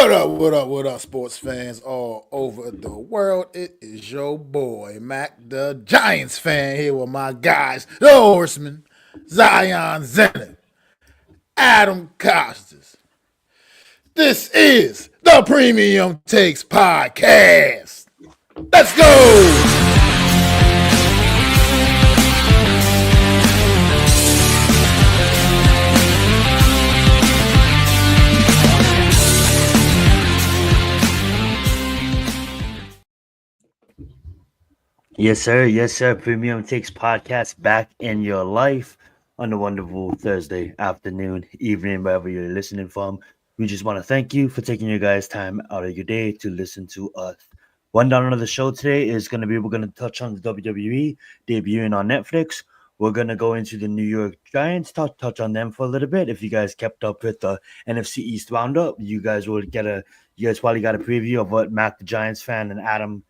What up, sports fans all over the world? It is your boy, Mac the Giants fan, here with my guys, the Horseman, Zion Zenith, Adam Costas. This is the Premium Takes Podcast. Let's go! Yes, sir. Yes, sir. Premium Takes Podcast back in your life on a wonderful Thursday afternoon, evening, wherever you're listening from. We just want to thank you for taking your guys' time out of your day to listen to us. One down of the show today is going to be, we're going to touch on the WWE debuting on Netflix. We're going to go into the New York Giants, touch on them for a little bit. If you guys kept up with the NFC East roundup, you guys probably got a preview of what Mac the Giants fan and Adam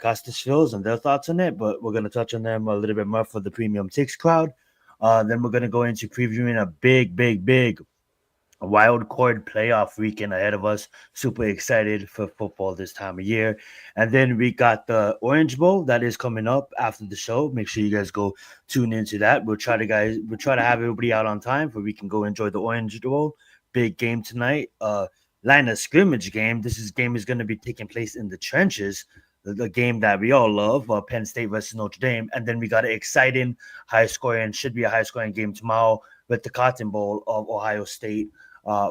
Costas feels and their thoughts on it, but we're going to touch on them a little bit more for the Premium Takes crowd. Then we're going to go into previewing a big wild card playoff weekend ahead of us. Super excited for football this time of year. And then we got the Orange Bowl that is coming up after the show. Make sure you guys go tune into that. We'll try to have everybody out on time so we can go enjoy the Orange Bowl. Big game tonight. Line of scrimmage game. This game is going to be taking place in the trenches. The game that we all love, Penn State versus Notre Dame. And then we got an exciting, should be a high-scoring game tomorrow with the Cotton Bowl of Ohio State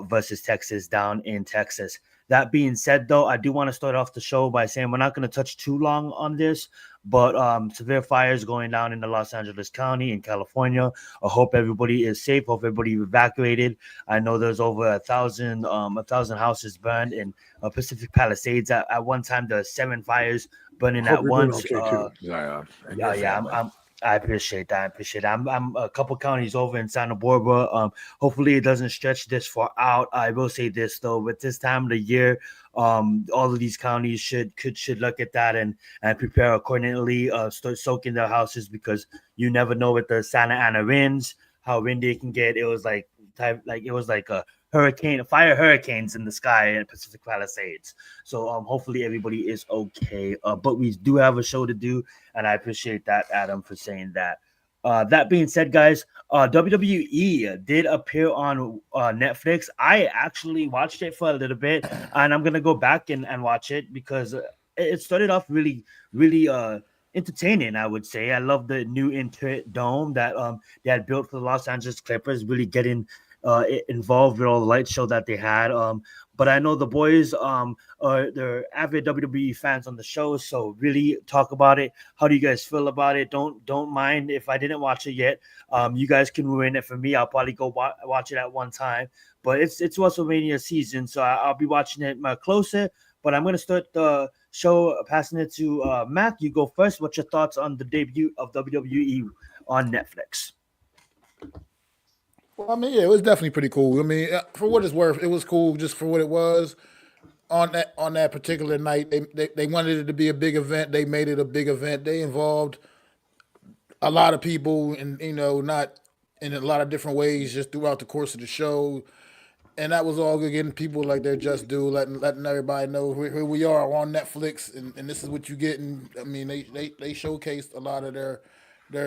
versus Texas down in Texas. That being said, though, I do want to start off the show by saying we're not going to touch too long on this, but severe fires going down in the Los Angeles County in California. I hope everybody is safe. Hope everybody evacuated. I know there's over 1,000 houses burned in Pacific Palisades. At one time, there were 7 fires burning at once. I appreciate that. I'm a couple counties over in Santa Barbara. Hopefully it doesn't stretch this far out. I will say this though, with this time of the year, all of these counties should look at that and prepare accordingly. Start soaking their houses because you never know with the Santa Ana winds how windy it can get. It was like a hurricanes in the sky in Pacific Palisades. So hopefully everybody is okay. But we do have a show to do, and I appreciate that, Adam, for saying that. That being said, guys, WWE did appear on Netflix. I actually watched it for a little bit, and I'm going to go back and watch it because it started off really entertaining, I would say. I love the new Intuit Dome that they had built for the Los Angeles Clippers, really getting involved with all the light show that they had. But I know the boys they're avid WWE fans on the show, so really talk about it. How do you guys feel about it? Don't mind if I didn't watch it yet. You guys can ruin it for me. I'll probably go watch it at one time. But it's WrestleMania season, so I'll be watching it much closer. But I'm going to start the show passing it to Mac. You go first. What's your thoughts on the debut of WWE on Netflix? Well, I mean, yeah, it was definitely pretty cool. I mean, for what it's worth, it was cool just for what it was. On that particular night, they wanted it to be a big event. They made it a big event. They involved a lot of people, and not in a lot of different ways, just throughout the course of the show. And that was all good, getting people like they're just due, letting everybody know here we are on Netflix, and this is what you get. And I mean, they showcased a lot of their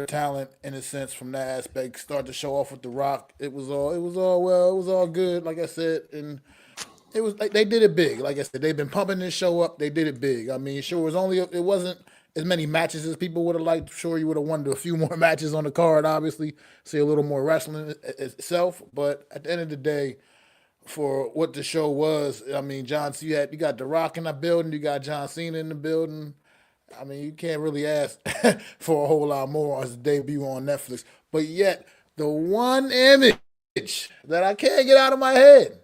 talent in a sense from that aspect. Start to show off with The Rock. It was all good, like I said, and it was like they did it big. Like I said, they've been pumping this show up. They did it big. I mean, sure, it wasn't as many matches as people would have liked. Sure, you would have wanted a few more matches on the card, obviously, see a little more wrestling itself. But at the end of the day, for what the show was, I mean, you got The Rock in the building, you got John Cena in the building. I mean, you can't really ask for a whole lot more as a debut on Netflix. But yet, the one image that I can't get out of my head,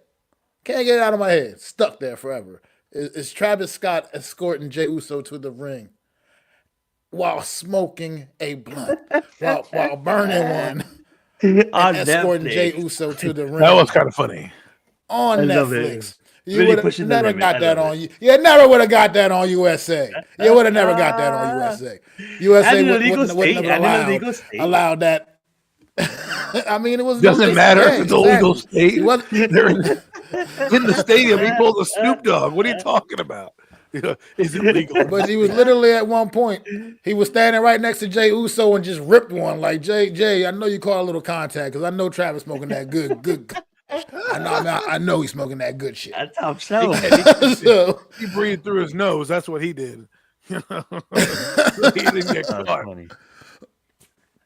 stuck there forever, is Travis Scott escorting Jey Uso to the ring while smoking a blunt, while burning one, and escorting Jey Uso to the ring. That was kind of funny. On Netflix. You would have never got that on you. You never would have got that on USA. You would have never got that on USA. USA wouldn't have allowed that. I mean, it was doesn't matter if it's a legal state. In the stadium, he pulled a Snoop Dogg. What are you talking about? Is it legal? But he was literally at one point, he was standing right next to Jay Uso and just ripped one like Jay. I know you caught a little contact because I know Travis smoking that good. I know he's smoking that good shit. That's top shelf. So He breathed through his nose. That's what he did. So he didn't get That's caught. funny.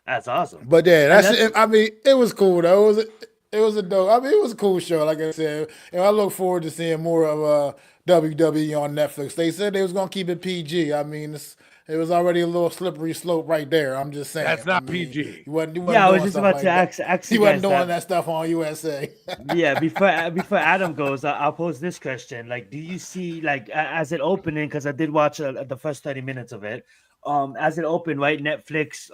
That's awesome. But yeah, And that's it. I mean, it was cool though. It was a dope. I mean, it was a cool show. Like I said, and I look forward to seeing more of WWE on Netflix. They said they was gonna keep it PG. I mean, it was already a little slippery slope right there. I'm just saying. That's not I mean, PG. He wasn't Yeah, I was doing just stuff about like to that. ask He you wasn't guys doing that. that stuff on USA. Yeah, before Adam goes, I'll pose this question: like, do you see like as it opening? Because I did watch the first 30 minutes of it. As it opened, right? Netflix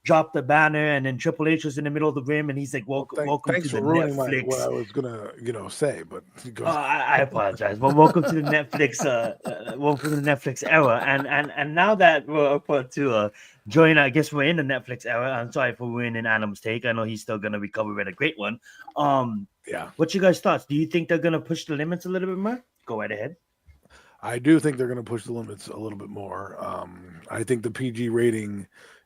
dropped the banner, and then Triple H was in the middle of the rim, and he's like, "Welcome Thanks to the for ruining Netflix." what I was gonna, say, but I apologize. Well, welcome to the Netflix. Welcome to the Netflix era, and now that we're about to join, I guess we're in the Netflix era. I'm sorry for ruining Adam's take. I know he's still gonna be covering a great one. yeah, What's your guys' thoughts? Do you think they're gonna push the limits a little bit more? Go right ahead. I do think they're gonna push the limits a little bit more. I think the PG rating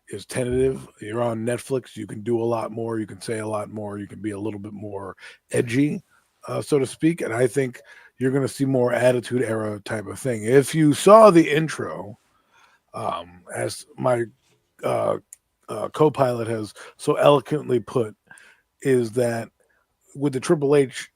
is tentative. You're on Netflix. You can do a lot more. You can say a lot more. You can be a little bit more edgy, so to speak. And I think you're going to see more Attitude Era type of thing. If you saw the intro, as my co-pilot has so eloquently put, is that with the Triple H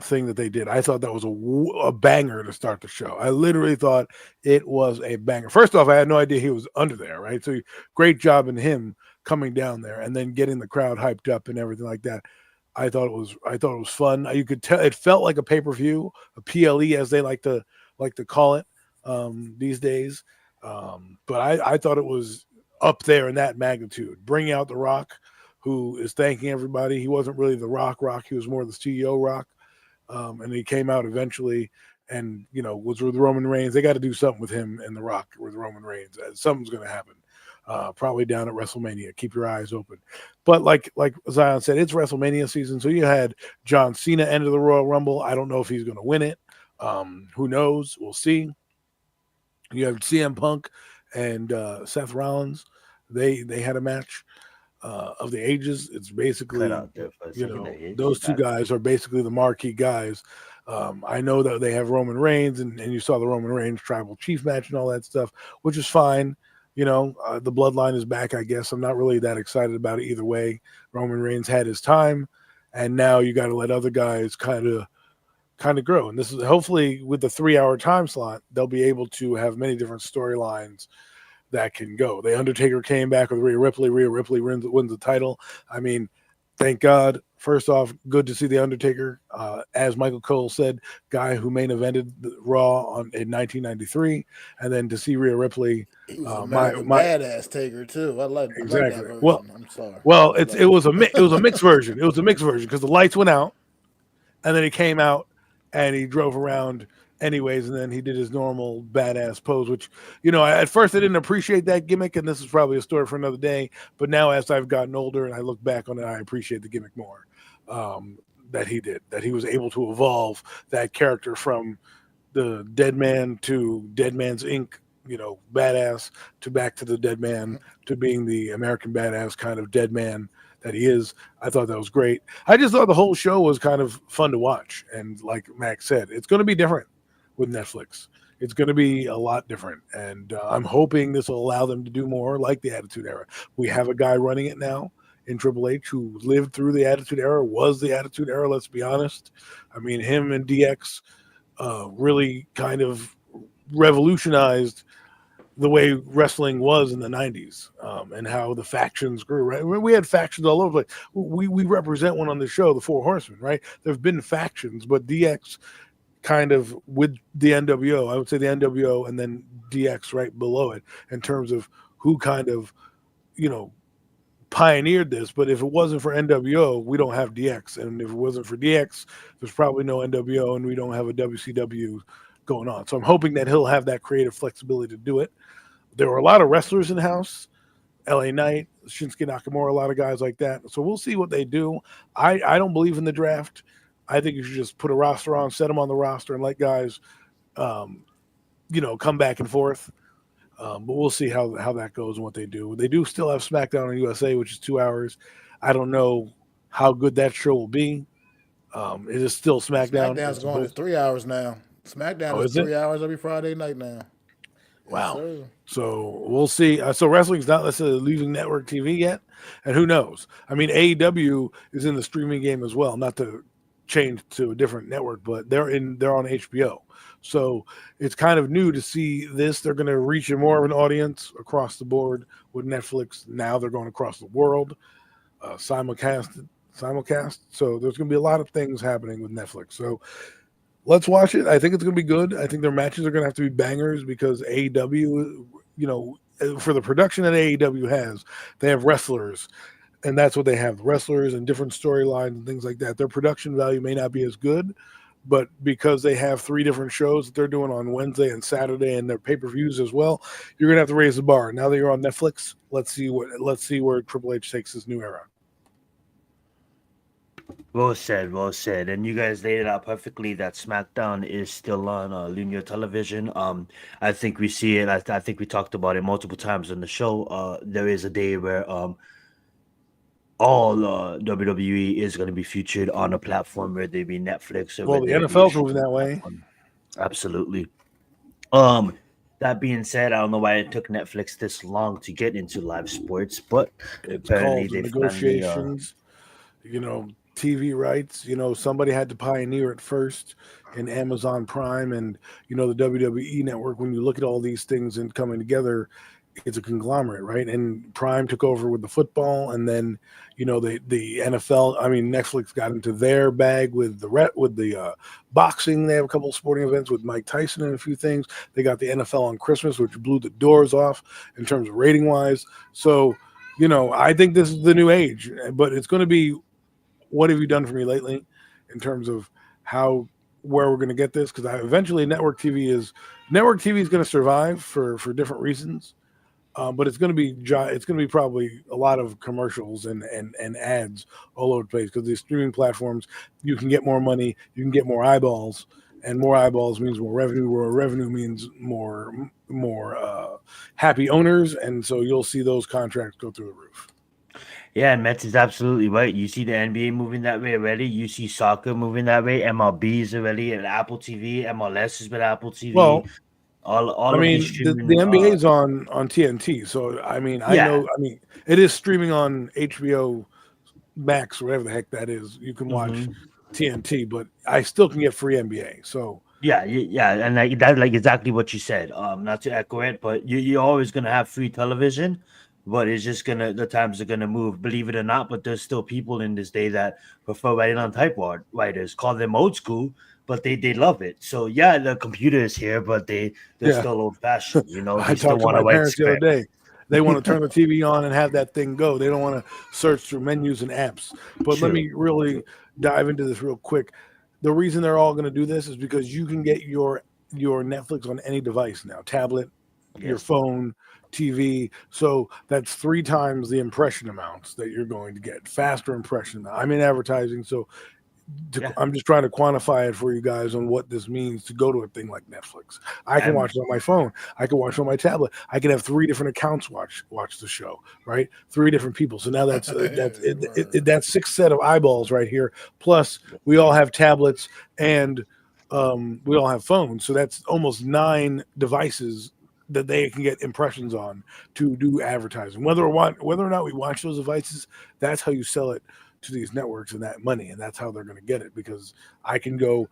thing that they did, I thought that was a banger to start the show. I literally thought it was a banger. First off, I had no idea he was under there, right? So great job in him coming down there and then getting the crowd hyped up and everything like that. I thought it was fun. You could tell it felt like a pay-per-view, a PLE as they like to call it these days. But I thought it was up there in that magnitude. Bring out The Rock, who is thanking everybody. He wasn't really the Rock. He was more the CEO Rock. And he came out eventually and, was with Roman Reigns. They got to do something with him and The Rock with Roman Reigns. Something's going to happen. Probably down at WrestleMania. Keep your eyes open. But like Zion said, it's WrestleMania season. So you had John Cena enter the Royal Rumble. I don't know if he's going to win it. Who knows? We'll see. You have CM Punk and Seth Rollins. They had a match of the ages. It's basically, those two guys are basically the marquee guys. I know that they have Roman Reigns, and you saw the Roman Reigns tribal chief match and all that stuff, which is fine. The bloodline is back, I guess. I'm not really that excited about it either way. Roman Reigns had his time, and now you got to let other guys kind of grow. And this is hopefully with the 3-hour time slot, they'll be able to have many different storylines that can go. The Undertaker came back with Rhea Ripley. Rhea Ripley wins the title. I mean, thank God. First off, good to see the Undertaker. As Michael Cole said, guy who main evented Raw in 1993, and then to see Rhea Ripley. He was American badass Taker too. I like that version. Well, I'm sorry. Well, it was a mixed version. It was a mixed version because the lights went out, and then he came out and he drove around anyways, and then he did his normal badass pose, which, at first I didn't appreciate that gimmick, and this is probably a story for another day, but now as I've gotten older and I look back on it, I appreciate the gimmick more, that he did, that he was able to evolve that character from the Dead Man to Dead Man's Inc., badass, to back to the Dead Man, to being the American badass kind of dead man that he is. I thought that was great. I just thought the whole show was kind of fun to watch, and like Max said, it's going to be different with Netflix. It's going to be a lot different, and I'm hoping this will allow them to do more like the Attitude Era. We have a guy running it now in Triple H who lived through the Attitude Era, was the Attitude Era, let's be honest. I mean, him and DX really kind of revolutionized the way wrestling was in the 90s, and how the factions grew, right? We had factions all over the place. We represent one on the show, the Four Horsemen, right? There have been factions, but DX kind of with the NWO, I would say the NWO and then DX right below it in terms of who kind of, pioneered this. But if it wasn't for NWO, we don't have DX. And if it wasn't for DX, there's probably no NWO and we don't have a WCW going on. So I'm hoping that he'll have that creative flexibility to do it. There were a lot of wrestlers in house, LA Knight, Shinsuke Nakamura, a lot of guys like that. So we'll see what they do. I don't believe in the draft. I think you should just put a roster on, set them on the roster, and let guys, come back and forth. But we'll see how that goes and what they do. They do still have SmackDown on USA, which is 2 hours. I don't know how good that show will be. It is still SmackDown. SmackDown's going to 3 hours now. SmackDown is is it? 3 hours every Friday night now. Wow. Yes, sir. So we'll see. So wrestling's not necessarily leaving network TV yet, and who knows? I mean, AEW is in the streaming game as well. Not to change to a different network, but they're on HBO. So it's kind of new to see this. They're going to reach more of an audience across the board with Netflix. Now they're going across the world, simulcast. So there's going to be a lot of things happening with Netflix. So let's watch it. I think it's going to be good. I think their matches are going to have to be bangers because AEW, for the production that AEW has, they have wrestlers, and that's what they have, wrestlers and different storylines and things like that. Their production value may not be as good, but because they have 3 different shows that they're doing on Wednesday and Saturday and their pay-per-views as well, you're going to have to raise the bar. Now that you're on Netflix, let's see where Triple H takes this new era. Well said, well said. And you guys laid it out perfectly that SmackDown is still on linear television. I think we see it. I think we talked about it multiple times on the show. There is a day where all WWE is going to be featured on a platform, whether it be Netflix or Well, the whether it be NFL's a moving that way. platform. Absolutely. That being said, I don't know why it took Netflix this long to get into live sports, but It's apparently called they negotiations. TV rights. Somebody had to pioneer it first in Amazon Prime and the WWE network. When you look at all these things and coming together, it's a conglomerate, right? And Prime took over with the football, and then the NFL. I mean, Netflix got into their bag with the boxing. They have a couple of sporting events with Mike Tyson and a few things. They got the NFL on Christmas, which blew the doors off in terms of rating wise. So, I think this is the new age, but it's going to be, what have you done for me lately in terms of where we're going to get this? Because eventually network TV is going to survive for different reasons. But it's going to be probably a lot of commercials and ads all over the place because these streaming platforms, you can get more money, you can get more eyeballs, and more eyeballs means more revenue. More revenue means more happy owners, and so you'll see those contracts go through the roof. Yeah, and Mets is absolutely right. You see the NBA moving that way already. You see soccer moving that way. MLB is already at Apple TV. MLS has been Apple TV. Well, all I of mean, these the streaming. NBA is on TNT, so I mean, I know. I mean, it is streaming on HBO Max, whatever the heck that is. You can watch TNT, but I still can get free NBA. So yeah, and that's exactly what you said. Not to echo it, but you're always gonna have free television, but it's just the times are gonna move. Believe it or not, but there's still people in this day that prefer writing on typewriters. Call them old school, but they love it. So yeah, the computer is here, but they're still old fashioned. I talked to my parents the other day. They want to turn the TV on and have that thing go. They don't want to search through menus and apps. But let me really dive into this real quick. The reason they're all going to do this is because you can get your Netflix on any device now, tablet, your phone, TV. So that's 3 times the impression amounts that you're going to get, faster impression amount. I'm in advertising, so I'm just trying to quantify it for you guys on what this means to go to a thing like Netflix. I can watch it on my phone. I can watch it on my tablet. I can have 3 different accounts watch the show, right? 3 different people. So now that's 6 set of eyeballs right here. Plus, we all have tablets and we all have phones. So that's almost 9 devices that they can get impressions on to do advertising. Whether or not we watch those devices, that's how you sell it to these networks and that money, and that's how they're going to get it, because I can go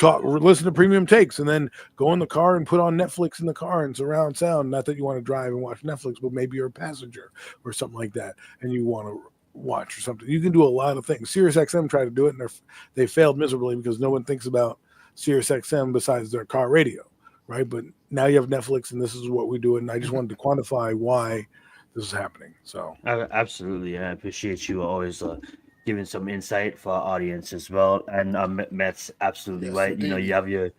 listen to premium takes and then go in the car and put on Netflix in the car and surround sound. Not that you want to drive and watch Netflix, but maybe you're a passenger or something like that and you want to watch or something. You can do a lot of things. SiriusXM tried to do it and they failed miserably because no one thinks about SiriusXM besides their car radio, right? But now you have Netflix and this is what we do, and I just wanted to quantify why this is happening. So absolutely, I appreciate you always giving some insight for our audience as well. And Matt's absolutely right. Indeed. You have your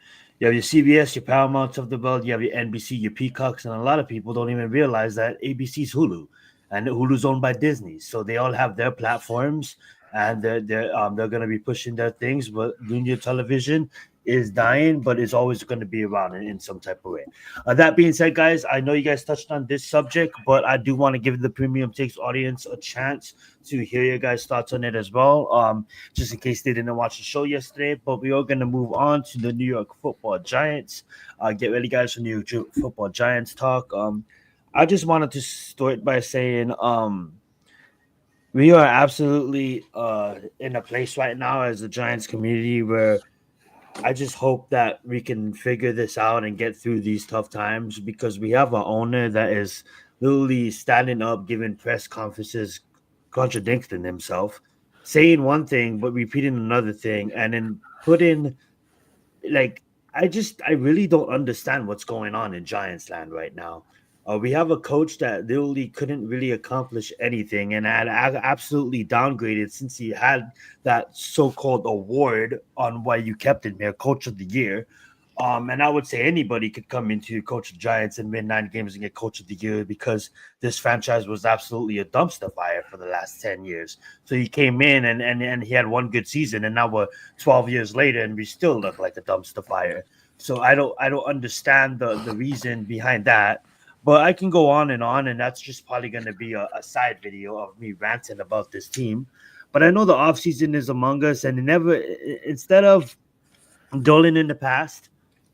CBS, your Paramounts of the world, you have your NBC, your Peacocks, and a lot of people don't even realize that ABC's Hulu, and Hulu's owned by Disney, so they all have their platforms. and they're going to be pushing their things. But linear television is dying, but it's always going to be around in some type of way. That being said, guys, I know you guys touched on this subject, but I do want to give the Premium Takes audience a chance to hear your guys' thoughts on it as well. Just in case they didn't watch the show yesterday, but we are going to move on to the New York Football Giants. Get ready, guys, for New York Football Giants talk. I just wanted to start by saying, we are absolutely in a place right now as a Giants community where I just hope that we can figure this out and get through these tough times, because we have an owner that is literally standing up, giving press conferences, contradicting himself, saying one thing but repeating another thing, and then putting like I really don't understand what's going on in Giants land right now. We have a coach that literally couldn't really accomplish anything and had absolutely downgraded since he had that so-called award on why you kept him here, Coach of the Year. And I would say anybody could come into coach the Giants and win 9 games and get Coach of the Year, because this franchise was absolutely a dumpster fire for the last 10 years. So he came in and he had one good season, and now we're 12 years later and we still look like a dumpster fire. So I don't understand the reason behind that. But I can go on, and that's just probably going to be a side video of me ranting about this team. But I know the offseason is among us, and instead of dwelling in the past,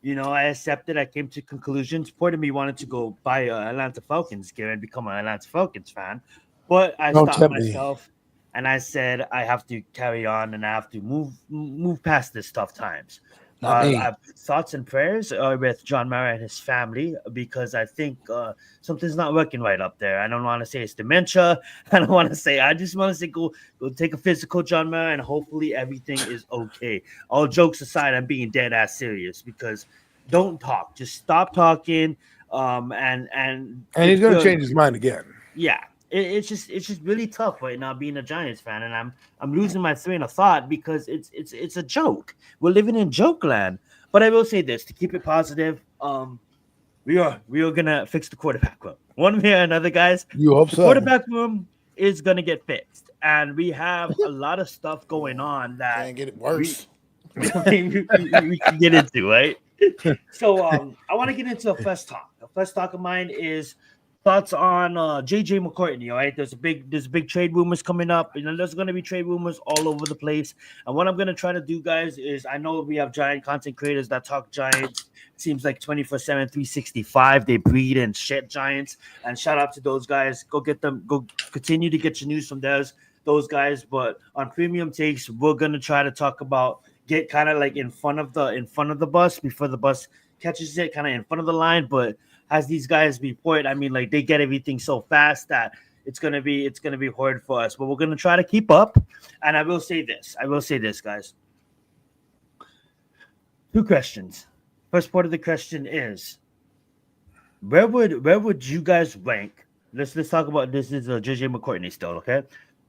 I accepted. I came to conclusions. Part of me wanted to go buy a Atlanta Falcons gear and become an Atlanta Falcons fan, but I Don't stopped tempt me. myself and I said I have to carry on and I have to move past this tough times. Not me. Thoughts and prayers are with John Mara and his family, because I think something's not working right up there. I don't want to say it's dementia. I don't want to say. I just want to say go take a physical, John Mara, and hopefully everything is okay. All jokes aside, I'm being dead ass serious, because don't talk. Just stop talking. And he's going to change his mind again. Yeah. It's just really tough right now being a Giants fan, and I'm losing my train of thought because it's a joke. We're living in joke land. But I will say this to keep it positive. We are gonna fix the quarterback room one way or another, guys. You hope the so. Quarterback room is gonna get fixed, and we have a lot of stuff going on that can't get it worse. We can get into, right? So I want to get into a first talk. The first talk of mine is thoughts on JJ McCourtney. All right, there's big trade rumors coming up. There's going to be trade rumors all over the place. And what I'm going to try to do, guys, is I know we have giant content creators that talk Giants. It seems like 24/7, 365. They breed and shit Giants. And shout out to those guys. Go get them. Go continue to get your news from those guys. But on Premium Takes, we're going to try to talk about get kind of like in front of the bus before the bus catches it, kind of in front of the line, but as these guys report, I mean, like they get everything so fast that it's gonna be hard for us. But we're gonna try to keep up. And I will say this, guys. 2 questions. First part of the question is, where would you guys rank? Let's talk about this. Is JJ McCourtney still, okay?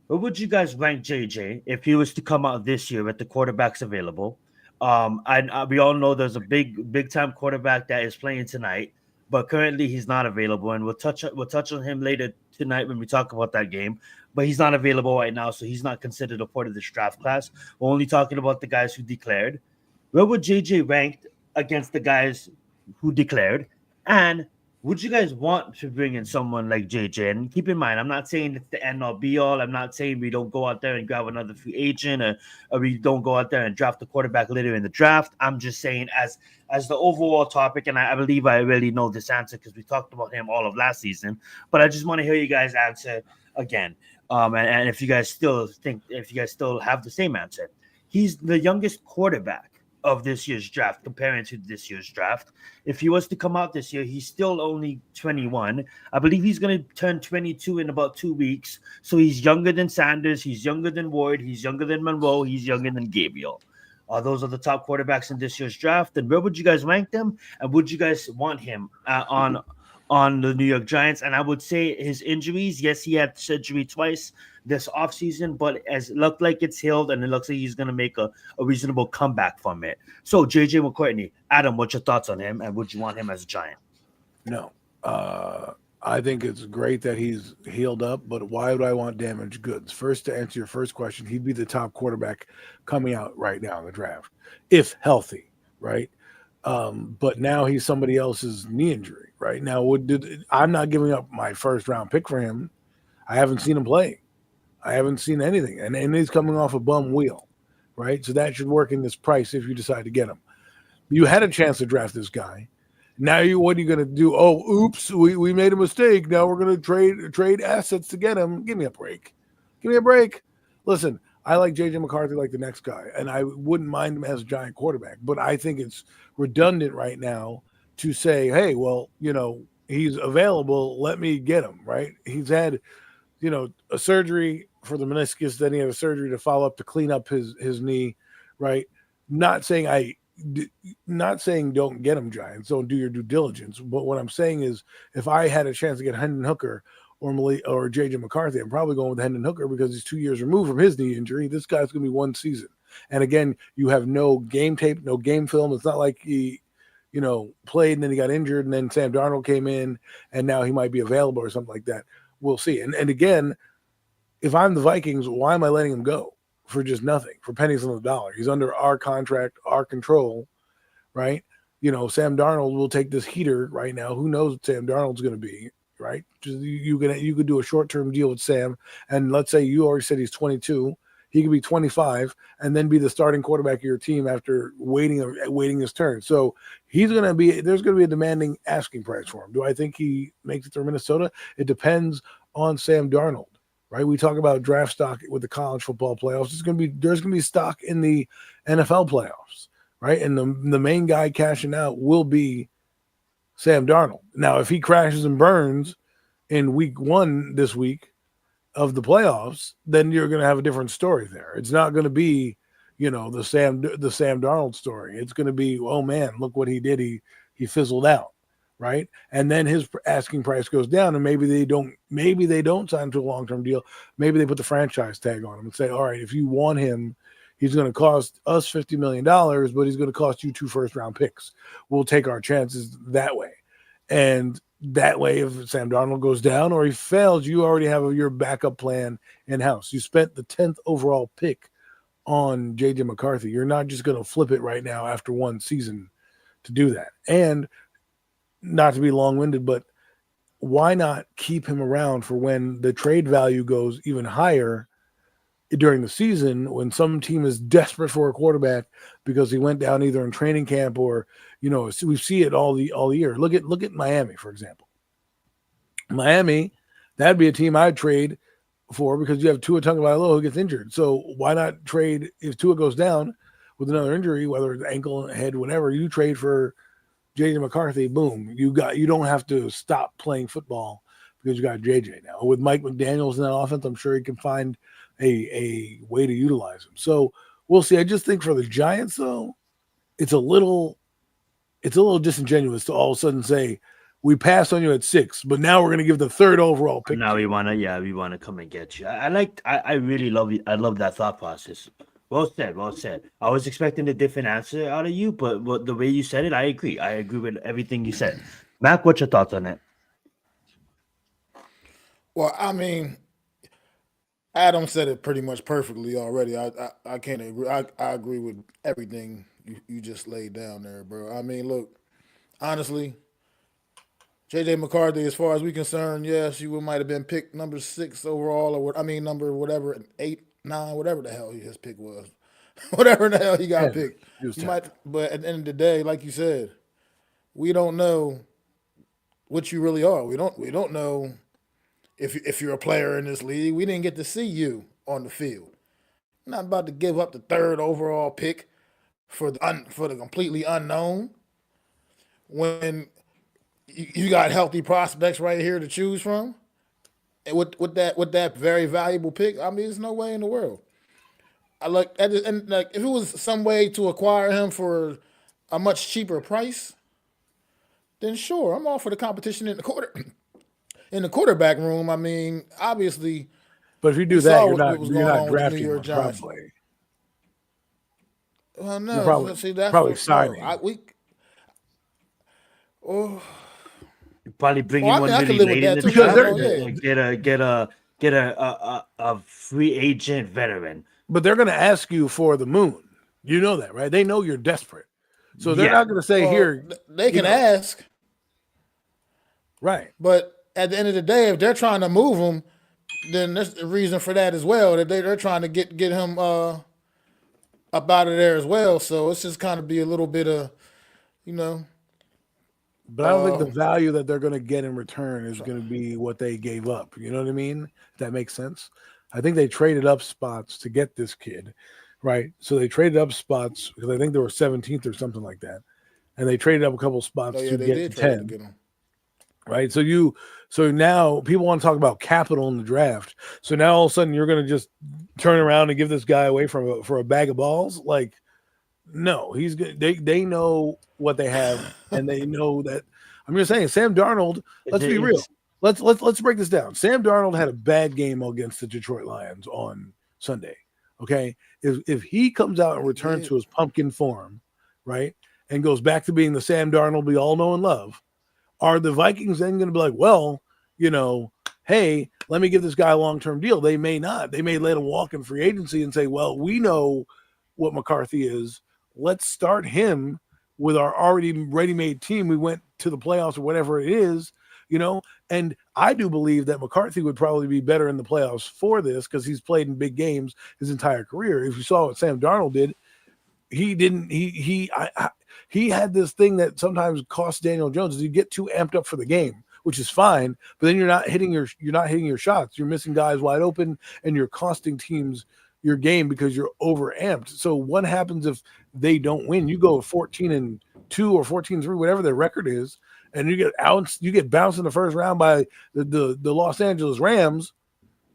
Where would you guys rank JJ if he was to come out this year with the quarterbacks available? We all know there's a big time quarterback that is playing tonight, but currently he's not available, and we'll touch on him later tonight when we talk about that game. But he's not available right now, so he's not considered a part of this draft class. We're only talking about the guys who declared. Where would JJ rank against the guys who declared? And would you guys want to bring in someone like JJ? And keep in mind, I'm not saying it's the end all be all. I'm not saying we don't go out there and grab another free agent, or we don't go out there and draft the quarterback later in the draft. I'm just saying as the overall topic, and I believe I really know this answer because we talked about him all of last season. But I just want to hear you guys answer again. And if you guys still have the same answer. He's the youngest quarterback of this year's draft, comparing to this year's draft. If he was to come out this year, he's still only 21. I believe he's going to turn 22 in about 2 weeks. So he's younger than Sanders. He's younger than Ward. He's younger than Monroe. He's younger than Gabriel. Those are the top quarterbacks in this year's draft. And where would you guys rank them? And would you guys want him on the New York Giants? And I would say his injuries, yes, he had surgery twice this offseason, but as it looked like it's healed, and it looks like he's going to make a reasonable comeback from it. So, JJ McCourtney, Adam, what's your thoughts on him, and would you want him as a Giant? No. I think it's great that he's healed up, but why would I want damaged goods? First, to answer your first question, he'd be the top quarterback coming out right now in the draft, if healthy, right? But now he's somebody else's knee injury, right? Now, I'm not giving up my first round pick for him. I haven't seen him play. I haven't seen anything, and he's coming off a bum wheel, right? So that should work in this price if you decide to get him. You had a chance to draft this guy. Now what are you going to do? Oh, oops, we made a mistake. Now we're going to trade assets to get him. Give me a break. Give me a break. Listen, I like JJ McCarthy like the next guy, and I wouldn't mind him as a giant quarterback, but I think it's redundant right now to say, hey, well, he's available. Let me get him, right? He's had, a surgery for the meniscus. Then he had a surgery to follow up to clean up his knee, right? Not saying don't get him, Giants. Don't do your due diligence. But what I'm saying is, if I had a chance to get Hendon Hooker or JJ McCarthy, I'm probably going with Hendon Hooker because he's 2 years removed from his knee injury. This guy's going to be one season. And again, you have no game tape, no game film. It's not like he, played and then he got injured and then Sam Darnold came in and now he might be available or something like that. We'll see. And again, if I'm the Vikings, why am I letting him go for just nothing, for pennies on the dollar? He's under our contract, our control, right? Sam Darnold will take this heater right now. Who knows what Sam Darnold's going to be, right? Just you could do a short-term deal with Sam, and let's say you already said he's 22. He could be 25 and then be the starting quarterback of your team after waiting his turn. So there's going to be a demanding asking price for him. Do I think he makes it through Minnesota? It depends on Sam Darnold, right? We talk about draft stock with the college football playoffs. There's going to be stock in the NFL playoffs, right? And the main guy cashing out will be Sam Darnold. Now, if he crashes and burns in week 1 this week of the playoffs, then you're going to have a different story there. It's not going to be, the Sam Darnold story. It's going to be, oh man, look what he did. He fizzled out, right? And then his asking price goes down, and maybe they don't sign to a long-term deal. Maybe they put the franchise tag on him and say, all right, if you want him, he's going to cost us $50 million, but he's going to cost you 2 first-round picks. We'll take our chances that way. And that way, if Sam Darnold goes down or he fails, you already have your backup plan in-house. You spent the 10th overall pick on J.J. McCarthy. You're not just going to flip it right now after one season to do that. And not to be long-winded, but why not keep him around for when the trade value goes even higher during the season, when some team is desperate for a quarterback because he went down either in training camp or, we see it all year. Look at Miami, for example. Miami, that'd be a team I'd trade for because you have Tua Tagovailoa who gets injured. So why not trade if Tua goes down with another injury, whether it's ankle, head, whatever? You trade for JJ McCarthy. Boom, you don't have to stop playing football because you got JJ now. With Mike McDaniels in that offense, I'm sure he can find a way to utilize him. So we'll see. I just think for the Giants, though, it's a little disingenuous to all of a sudden say, we passed on you at 6, but now we're going to give the 3rd overall pick. Now we want to come and get you. I really love you. I love that thought process. Well said. I was expecting a different answer out of you, but the way you said it, I agree. I agree with everything you said. Mac, what's your thoughts on that? Well, I mean, Adam said it pretty much perfectly already. I can't agree. I agree with everything you just laid down there, bro. I mean, look, honestly, J.J. McCarthy, as far as we concerned, yes, you might have been picked number 6 overall, number whatever, 8, 9, whatever the hell his pick was, whatever the hell he got picked. But at the end of the day, like you said, we don't know what you really are. We don't know if you're a player in this league. We didn't get to see you on the field. I'm not about to give up the 3rd overall pick for the completely unknown when you got healthy prospects right here to choose from. And with that very valuable pick, I mean, there's no way in the world. If it was some way to acquire him for a much cheaper price, then sure, I'm all for the competition in the quarterback room. I mean, obviously. But if you do that, you're not drafting him, probably. Well, no. You're probably, see, that's probably signing. Probably bring Well, in I mean, one I can really live with late in that the too. Because I draft. they're know, yeah. Get a free agent veteran. but they're going to ask you for the moon. You know that, right? They know you're desperate, so they're Yeah. not going to say Well, here. they can ask, Right? but at the end of the day, if they're trying to move him, then there's a reason for that as well. That they're trying to get him up out of there as well. So it's just kind of be a little bit of, you know, But I don't think the value that they're going to get in return is going to be what they gave up. You know what I mean? If that makes sense. I think they traded up spots to get this kid, right? So they traded up spots because I think they were 17th or something like that, and they traded up a couple spots oh yeah, to they get did to trade 10. to get him. Right. So now people want to talk about capital in the draft. So now all of a sudden you're going to just turn around and give this guy away for a bag of balls. Like, no, he's good. They know what they have, and they know that. I'm just saying, Sam Darnold. Let's be real. Let's break this down. Sam Darnold had a bad game against the Detroit Lions on Sunday. Okay, if he comes out and returns to his pumpkin form, right, and goes back to being the Sam Darnold we all know and love, are the Vikings then going to be like, well, hey, let me give this guy a long-term deal? They may not. They may let him walk in free agency and say, well, we know what McCarthy is. Let's start him with our already ready-made team. We went to the playoffs or whatever it is, and I do believe that McCarthy would probably be better in the playoffs for this because he's played in big games his entire career. If you saw what Sam Darnold did, he had this thing that sometimes costs Daniel Jones is you get too amped up for the game, which is fine, but then you're not hitting your shots. You're missing guys wide open, and you're costing teams your game because you're over amped. So what happens if they don't win? You go 14-2 or 14-3, whatever their record is, and you get bounced in the first round by the Los Angeles Rams.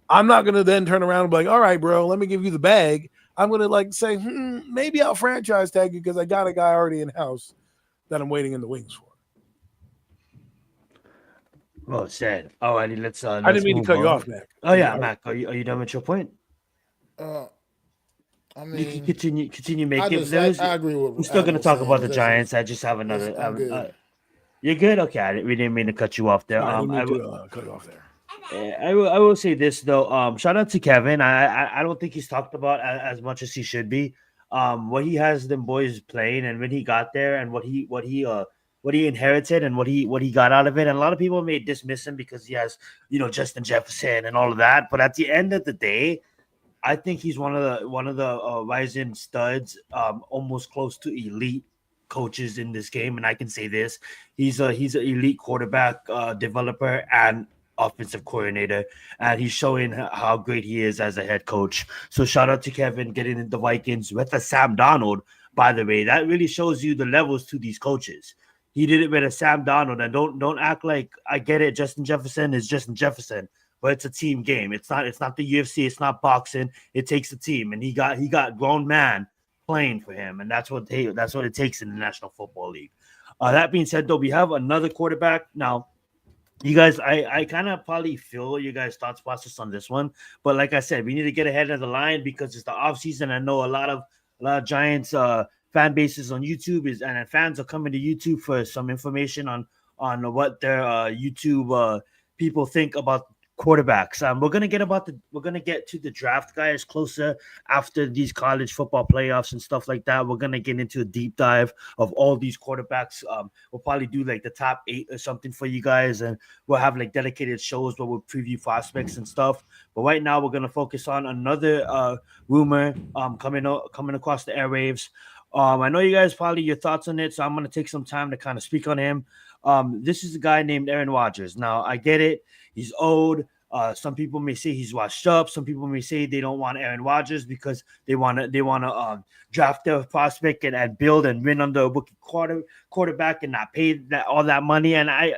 I'm not going to then turn around and be like, all right, bro, let me give you the bag. I'm going to say, maybe I'll franchise tag you because I got a guy already in house that I'm waiting in the wings for. Well said. All righty, let's I didn't mean to cut you off, Mac. Oh yeah, Mac, are you done with your point? I mean, You can continue making. I agree with. We're still going to talk about the Giants. I just have I'm another. good. You're good. Okay, we didn't mean to cut you off there. I didn't mean to cut you off there. I will say this though. Shout out to Kevin. I don't think he's talked about as much as he should be. What he has them boys playing, and when he got there, and what he inherited, and what he got out of it. And a lot of people may dismiss him because he has Justin Jefferson and all of that. But at the end of the day, I think he's one of the rising studs, almost close to elite coaches in this game. And I can say this: he's an elite quarterback developer and offensive coordinator, and he's showing how great he is as a head coach. So shout out to Kevin getting the Vikings with a Sam Darnold. By the way, that really shows you the levels to these coaches. He did it with a Sam Darnold, and don't act like I get it. Justin Jefferson is Justin Jefferson, but it's a team game. It's not the UFC. It's not boxing. It takes a team, and he got grown man playing for him, and that's what it takes in the National Football League. That being said, though, we have another quarterback now. You guys, I kind of probably feel you guys' thoughts process on this one, but like I said, we need to get ahead of the line because it's the offseason. I know a lot of Giants fan bases on YouTube and fans are coming to YouTube for some information on what their YouTube people think about quarterbacks. We're gonna get to the draft guys closer after these college football playoffs and stuff like that. We're gonna get into a deep dive of all these quarterbacks. We'll probably do like the top 8 or something for you guys, and we'll have like dedicated shows where we'll preview prospects and stuff. But right now we're gonna focus on another rumor coming across the airwaves. I know you guys probably your thoughts on it, so I'm gonna take some time to kind of speak on him. This is a guy named Aaron Rodgers. Now I get it. He's old. Some people may say he's washed up. Some people may say they don't want Aaron Rodgers because they want to draft their prospect and build and win under a rookie quarterback and not pay all that money. And I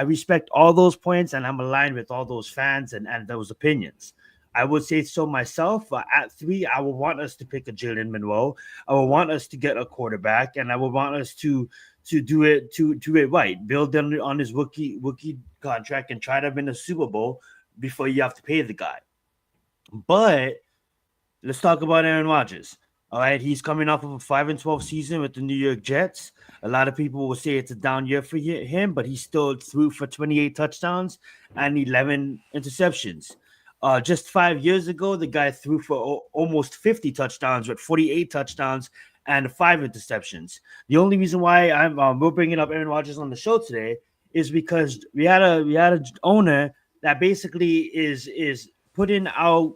respect all those points, and I'm aligned with all those fans and those opinions. I would say so myself. At 3, I would want us to pick a Jalen Monroe. I would want us to get a quarterback, and I would want us to do it right. Build on his rookie contract and try to win a Super Bowl before you have to pay the guy. But let's talk about Aaron Rodgers. All right, he's coming off of a 5-12 season with the New York Jets. A lot of people will say it's a down year for him, but he still threw for 28 touchdowns and 11 interceptions. Just 5 years ago, the guy threw for almost 50 touchdowns with 48 touchdowns and 5 interceptions. The only reason why we're bringing up Aaron Rodgers on the show today is because we had a owner that basically is putting our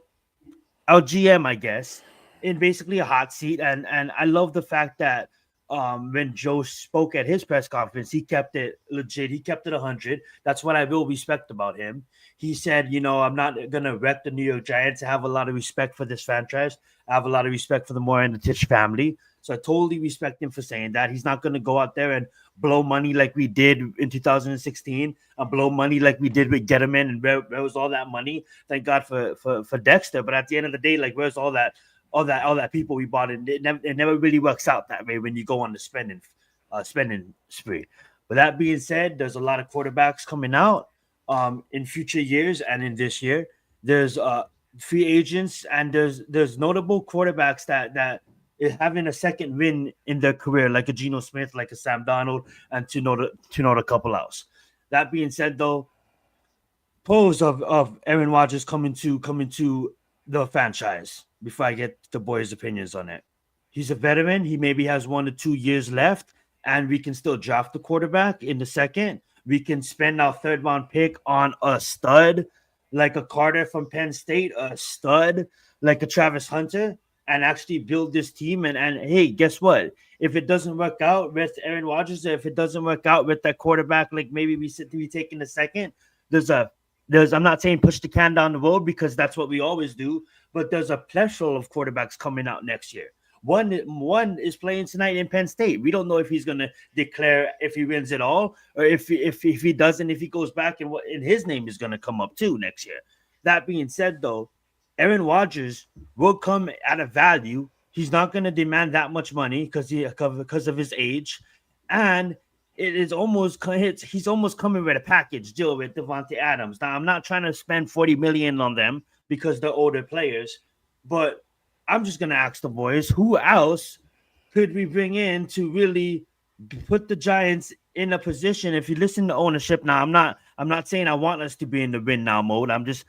GM, I guess, in basically a hot seat. And I love the fact that when Joe spoke at his press conference, he kept it legit. He kept it 100. That's what I will respect about him. He said, I'm not going to wreck the New York Giants. I have a lot of respect for this franchise. I have a lot of respect for the Moore and the Tisch family. So I totally respect him for saying that. He's not going to go out there and blow money like we did in 2016 and blow money like we did with Getterman. And where was all that money? Thank God for Dexter. But at the end of the day, like, where's all that people we bought in? It never really works out that way when you go on the spending spree. With that being said, there's a lot of quarterbacks coming out in future years and in this year. There's free agents and there's notable quarterbacks that is having a second win in their career, like a Geno Smith, like a Sam Darnold, and to note a couple else. That being said, though, pros of Aaron Rodgers coming to the franchise. Before I get the boys' opinions on it, he's a veteran. He maybe has 1 or 2 years left, and we can still draft the quarterback in the second. We can spend our 3rd-round pick on a stud like a Carter from Penn State, a stud like a Travis Hunter, and actually build this team. And hey, guess what? If it doesn't work out with Aaron Rodgers, if it doesn't work out with that quarterback, like maybe we take in the second, I'm not saying push the can down the road because that's what we always do, but there's a plethora of quarterbacks coming out next year. One is playing tonight in Penn State. We don't know if he's going to declare if he wins it all, or if he doesn't, if he goes back and his name is going to come up too next year. That being said, though, Aaron Rodgers will come at a value. He's not going to demand that much money because of his age, and he's almost coming with a package deal with Devontae Adams. Now, I'm not trying to spend $40 million on them because they're older players, but I'm just going to ask the boys, who else could we bring in to really put the Giants in a position? If you listen to ownership now, I'm not saying I want us to be in the win now mode. I'm just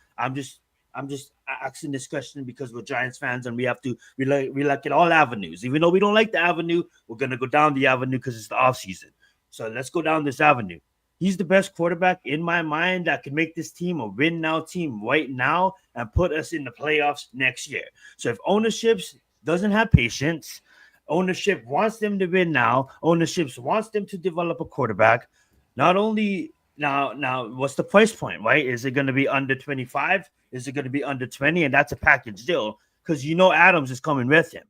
asking this question because we're Giants fans and we like at all avenues. Even though we don't like the avenue, we're going to go down the avenue because it's the offseason. So let's go down this avenue. He's the best quarterback in my mind that can make this team a win now team right now and put us in the playoffs next year. So if ownership doesn't have patience, ownership wants them to win now, ownership wants them to develop a quarterback, not only now what's the price point, right? Is it going to be under 25? Is it going to be under 20? And that's a package deal because Adams is coming with him.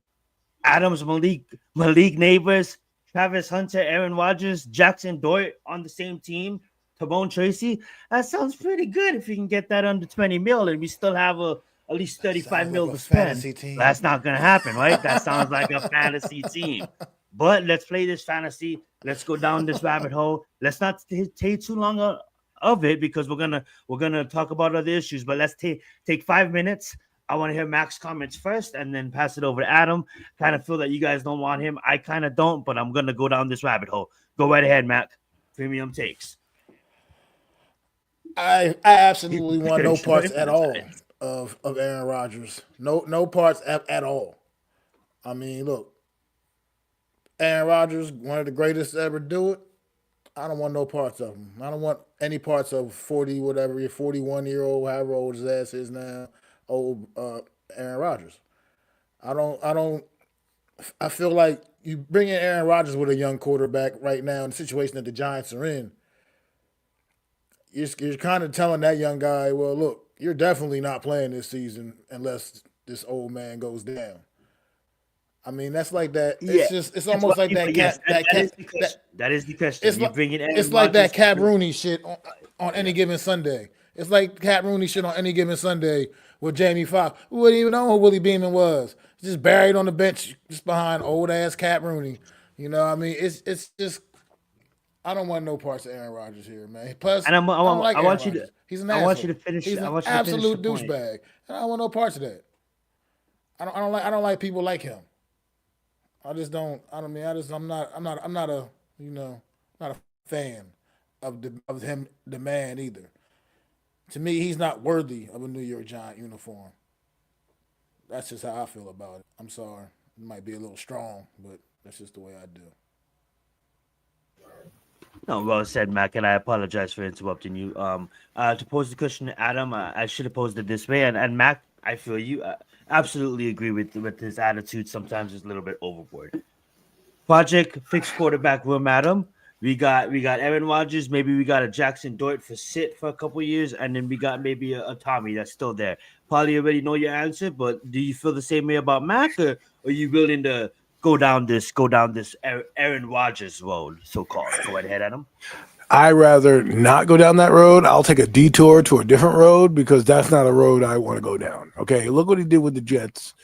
Adams, Malik Neighbors, Travis Hunter, Aaron Rodgers, Jackson Dort on the same team, Tavon Tracy. That sounds pretty good if you can get that under 20 mil and we still have at least 35 mil to spend. That's not going to happen, right? That sounds like a fantasy team. But let's play this fantasy. Let's go down this rabbit hole. Let's not take too long of it because we're gonna talk about other issues. But let's take 5 minutes. I want to hear Mac's comments first and then pass it over to Adam. Kind of feel that you guys don't want him. I kind of don't, but I'm going to go down this rabbit hole. Go right ahead, Mac. Premium takes. I absolutely want no parts at all of Aaron Rodgers. No parts at all. I mean, look, Aaron Rodgers, one of the greatest to ever do it. I don't want no parts of him. I don't want any parts of 41-year-old, however old his ass is now, old Aaron Rodgers. I feel like you bring in Aaron Rodgers with a young quarterback right now in the situation that the Giants are in. You're kind of telling that young guy, well, look, you're definitely not playing this season unless this old man goes down. I mean, that's like that. Yeah. It's almost like that. That is the question. It's like that Cap Rooney shit on any given Sunday. It's like Cap Rooney shit on any given Sunday with Jamie Foxx. We wouldn't even know who Willie Beeman was. Just buried on the bench just behind old ass Cap Rooney. You know what I mean? It's just I don't want no parts of Aaron Rodgers here, man. Plus, and I want you to. He's an asshole. I want you to finish. He's an absolute douchebag, and I don't want no parts of that. I don't like people like him. I just don't. I don't mean. I just. I'm not. I'm not. I'm not a. Not a fan of him. The man either. To me, he's not worthy of a New York Giant uniform. That's just how I feel about it. I'm sorry. It might be a little strong, but that's just the way I do. No, well said, Mac, and I apologize for interrupting you. To pose the question to Adam, I should have posed it this way, and Mac, I feel you. Absolutely agree with his attitude. Sometimes it's a little bit overboard. Project fixed quarterback room, Adam. We got Aaron Rodgers. Maybe we got a Jackson Dort for sit for a couple years, and then we got maybe a Tommy that's still there. Probably already know your answer, but do you feel the same way about Mac, or are you willing to go down this Aaron Rodgers road, so called? Go ahead, Adam. I rather not go down that road. I'll take a detour to a different road because that's not a road I want to go down. Okay, look what he did with the Jets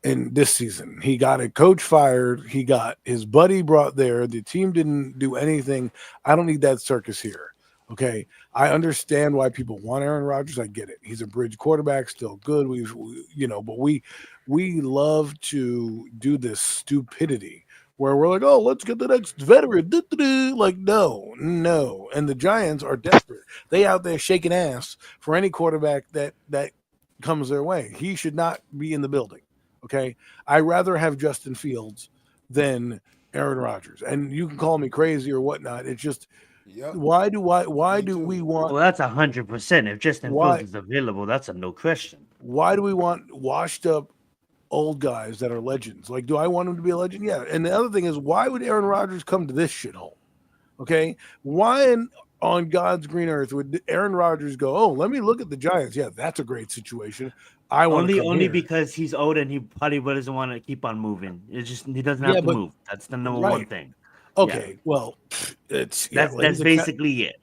in this season. He got a coach fired. He got his buddy brought there. The team didn't do anything. I don't need that circus here. Okay, I understand why people want Aaron Rodgers. I get it. He's a bridge quarterback, still good. But we love to do this stupidity where we're like, oh, let's get the next veteran. Like, no. And the Giants are desperate. They out there shaking ass for any quarterback that comes their way. He should not be in the building. Okay, I rather have Justin Fields than Aaron Rodgers. And you can call me crazy or whatnot. It's just Yep. why do Me we too. want Well, that's 100%. If Justin Fields why is available, that's a no question. why do we want washed up old guys that are legends? Like, do I want him to be a legend? Yeah. And the other thing is, why would Aaron Rodgers come to this shithole? Okay, on God's green earth would Aaron Rodgers go? Oh, let me look at the Giants. Yeah, that's a great situation. I want to come Only here. because he's old and he probably doesn't want to keep on moving. It's just he doesn't have Yeah, to but move. That's the number one right. thing. Yeah, Okay, well, it's yeah. Well, that's basically it.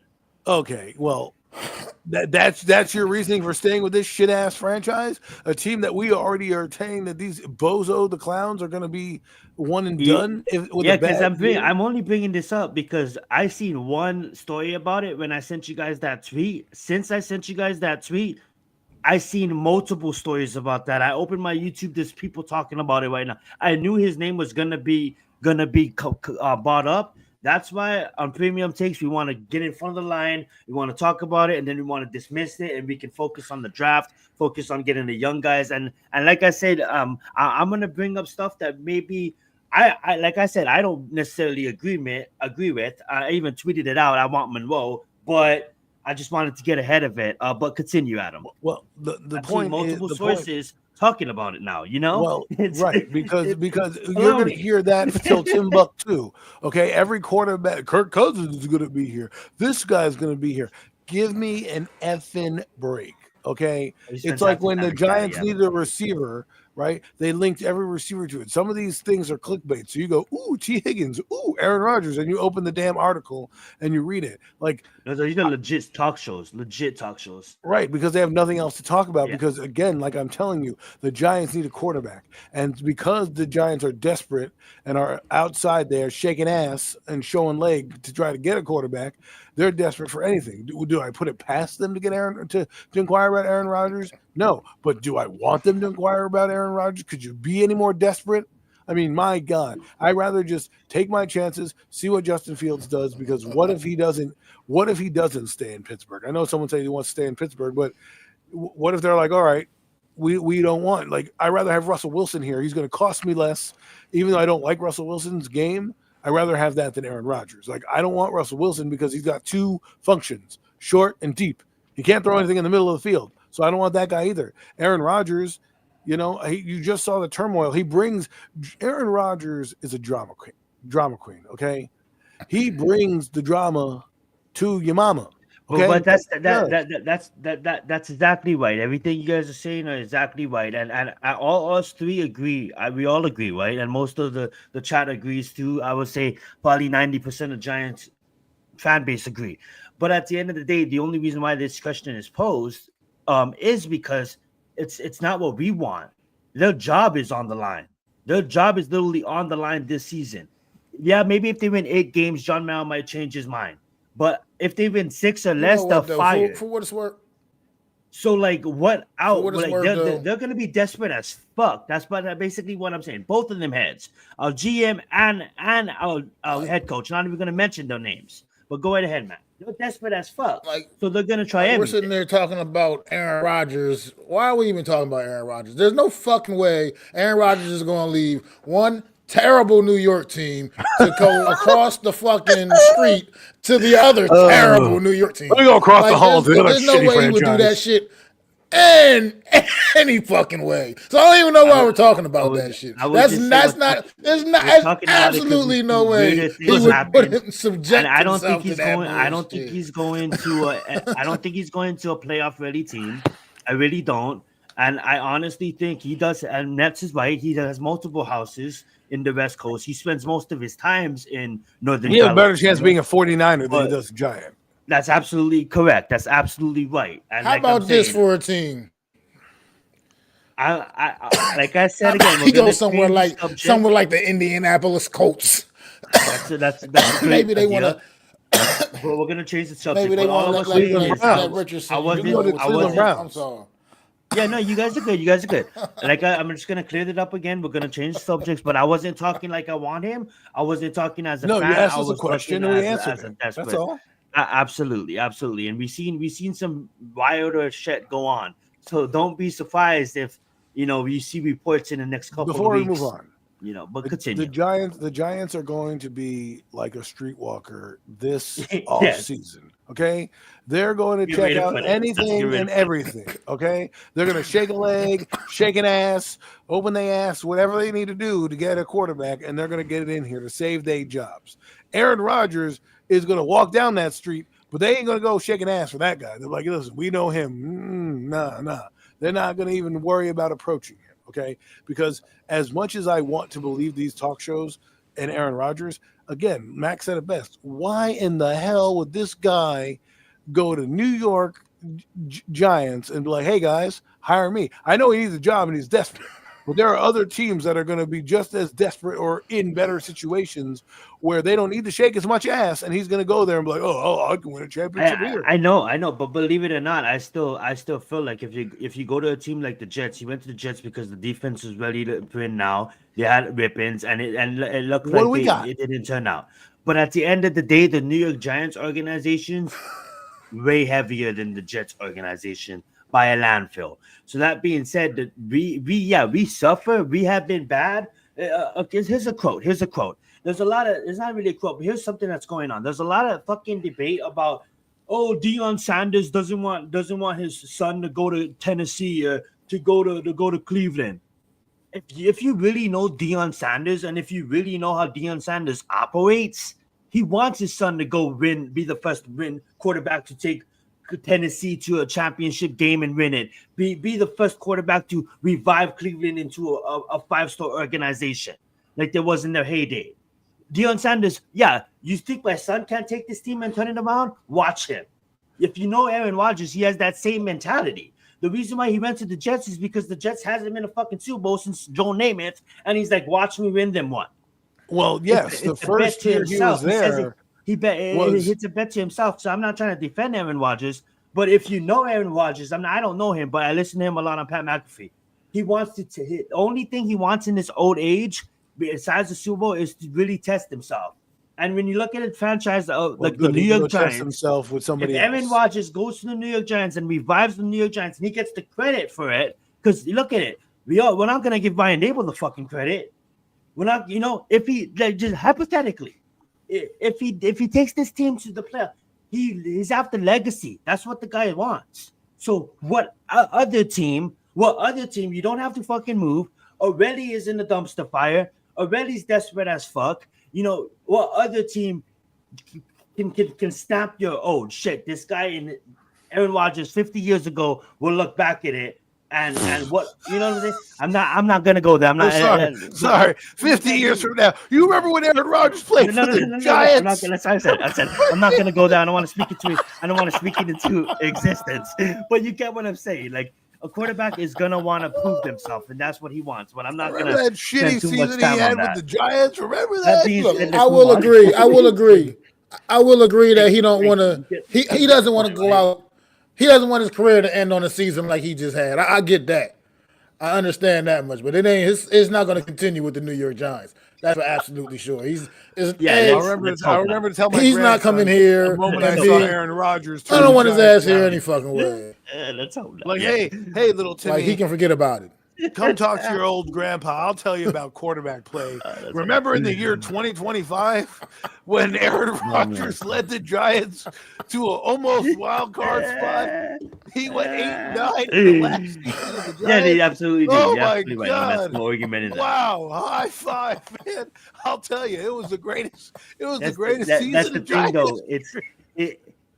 okay. Well, that's your reasoning for staying with this shit ass franchise, a team that we already are saying that these bozo the clowns are going to be one and Yeah, done with a yeah, because bad year. I'm only bringing this up because I seen one story about it when I sent you guys that tweet. Since I sent you guys that tweet, I seen multiple stories about that. I opened my YouTube. There's people talking about it right now. I knew his name was gonna be brought up. That's why on Premium Takes we want to get in front of the line. We want to talk about it, and then we want to dismiss it, and we can focus on the draft, focus on getting the young guys. And like I said, I'm gonna bring up stuff that maybe. I like I said, I don't necessarily agree with. I even tweeted it out. I want Monroe, but I just wanted to get ahead of it. But continue, Adam. Well, the I've seen point is multiple the point. sources talking about it now. Well, right, because you're allow going to me. hear that till Timbuktu. Okay, every quarterback, Kirk Cousins is going to be here. This guy's going to be here. Give me an effing break. Okay, He's it's like fantastic when the kind of guy, Giants yeah. needed a receiver, right? They linked every receiver to it. Some of these things are clickbait. So you go, ooh, T. Higgins, ooh, Aaron Rodgers, and you open the damn article and you read it. Like, These are legit talk shows. right, because they have nothing else to talk about. Yeah. Because again, like I'm telling you, the Giants need a quarterback, and because the Giants are desperate and are outside there shaking ass and showing leg to try to get a quarterback, they're desperate for anything. Do I put it past them to get to inquire about Aaron Rodgers? No, but do I want them to inquire about Aaron Rodgers? Could you be any more desperate? I mean, my God, I'd rather just take my chances, see what Justin Fields does, because what if he doesn't? What if he doesn't stay in Pittsburgh? I know someone said he wants to stay in Pittsburgh, but what if they're like, all right, we don't want, like, I'd rather have Russell Wilson here. He's going to cost me less, even though I don't like Russell Wilson's game. I'd rather have that than Aaron Rodgers. Like, I don't want Russell Wilson because he's got two functions, short and deep. He can't throw anything in the middle of the field, so I don't want that guy either. Aaron Rodgers, you just saw the turmoil. Aaron Rodgers is a drama queen. Okay, he brings the drama to your mama. Okay, But that's exactly right. Everything you guys are saying are exactly right, and all us three agree. We all agree, right? And most of the chat agrees too. I would say probably 90% of Giants fan base agree. But at the end of the day, the only reason why this question is posed is because it's not what we want. Their job is on the line. Their job is literally on the line this season. Yeah, maybe if they win 8 games, John Mel might change his mind. But if they win 6 or You less, know they'll what though? fire. For what it's worth, So like, what out? what it's Like worth, though. they're gonna be desperate as fuck. That's basically what I'm saying. Both of them heads, our GM and our head coach. Not even gonna mention their names, but go ahead, man. They're desperate as fuck. Like, So they're gonna try we're everything. sitting there talking about Aaron Rodgers. Why are we even talking about Aaron Rodgers? There's no fucking way Aaron Rodgers is going to leave one terrible New York team to go across the fucking street to the other terrible New York team. Let me go across the hall to the other There's no shitty way he would do that franchise. shit in any fucking way. So I don't even know why we're talking about that shit. There's absolutely no way he would put him subject. And I don't himself think he's to that going. I don't bullshit. think he's going to. I don't think he's going to a playoff ready team. I really don't. And I honestly think he does. And Nets is right. He has multiple houses in the West Coast. He spends most of his times in Northern. He has a better chance being a 49er than he does a Giant. That's absolutely correct. That's absolutely right. And how like about I'm this saying, for a team? I like I said again, He goes somewhere like the Indianapolis Colts. That's a great Maybe they idea. want to. But we're gonna change the subject. Maybe they But all want I to was saying is, let Richardson. I wasn't. go to Cleveland Browns. I'm sorry. Yeah, no, you guys are good. You guys are good. Like I'm just gonna clear it up again. We're gonna change subjects, but I wasn't talking like I want him. I wasn't talking as a No, fan. you asked I us a was question talking and we as a answered it. desperate. That's all. Absolutely, and we've seen some wilder shit go on. So don't be surprised if you see reports in the next couple Before of we weeks. move on, But continue. the Giants are going to be like a streetwalker this Yes. off season. Okay, they're going to Good way check to out put it. anything Good way to and put it. everything. Okay, they're going to shake a leg, shake an ass, open their ass, whatever they need to do to get a quarterback, and they're going to get it in here to save their jobs. Aaron Rodgers is going to walk down that street, but they ain't going to go shake an ass for that guy. They're like, listen, we know him. Nah. They're not going to even worry about approaching him. Okay, because as much as I want to believe these talk shows and Aaron Rodgers, again, Max said it best. Why in the hell would this guy go to New York Giants and be like, hey guys, hire me? I know he needs a job and he's desperate, but there are other teams that are going to be just as desperate or in better situations where they don't need to shake as much ass, and he's going to go there and be like, oh, I can win a championship here. I know, but believe it or not, I still feel like if you go to a team like the Jets, he went to the Jets because the defense was ready to win. Now they had weapons, and it looked like it didn't turn out. But at the end of the day, the New York Giants organization's way heavier than the Jets organization by a landfill. So that being said, that we suffer. We have been bad. Here's a quote. It's not really a quote, but here's something that's going on. There's a lot of fucking debate about, Deion Sanders doesn't want his son to go to Tennessee or to go to Cleveland. If you really know Deion Sanders, and if you really know how Deion Sanders operates, he wants his son to go be the first quarterback to take Tennessee to a championship game and win it. Be the first quarterback to revive Cleveland into a 5-star organization like there was in their heyday. Deion Sanders, you think my son can't take this team and turn it around? Watch him. If you know Aaron Rodgers, he has that same mentality. The reason why he went to the Jets is because the Jets hasn't been a fucking Super Bowl since Joe Namath, and he's like, watch me win them one. Well, yes, the first year he was there, it's a bet to himself. So I'm not trying to defend Aaron Rodgers, but if you know Aaron Rodgers, I don't know him, but I listen to him a lot on Pat McAfee. He wants to hit. The only thing he wants in his old age, besides the Super Bowl, is to really test himself. And when you look at a franchise like the New York Giants, himself with somebody if Aaron Rodgers goes to the New York Giants and revives the New York Giants, and he gets the credit for it, because look at it, we're not gonna give Brian Dable the fucking credit. We're not, if he just hypothetically, if he takes this team to the playoff, he's after legacy. That's what the guy wants. So what other team? You don't have to fucking move. Already is in the dumpster fire. Already's desperate as fuck. What other team can stamp your shit? This guy in Aaron Rodgers 50 years ago will look back at it and what what I'm saying? I'm not gonna go there. I'm not sorry. 50 years from now, you remember when Aaron Rodgers played for the Giants? I said I'm not gonna go there. I don't want to speak it into existence. But you get what I'm saying. Like, a quarterback is gonna want to prove themselves, and that's what he wants. But I'm not gonna that shitty season he had with the Giants. Remember that? Look, I will agree. I will agree that he don't want to. He doesn't want to go out. He doesn't want his career to end on a season like he just had. I get that. I understand that much, but it ain't. It's not going to continue with the New York Giants. That's for absolutely sure. I remember to tell my he's not grandson coming here the moment and I be. saw Aaron Rodgers. I don't want his ass here down. any fucking way. Let's hope not. Like, hey, little Timmy. Like he can forget about it. Come talk to your old grandpa. I'll tell you about quarterback play. Remember in the year 2025 when Aaron Rodgers led the Giants to an almost wild card spot? He went 8-9 in the last season of the Giants. Yeah, they absolutely did. Oh, You're my absolutely God. right. That's no argument in that. Wow, high five, man. I'll tell you, it was the greatest. It was the greatest season. That's the thing, though.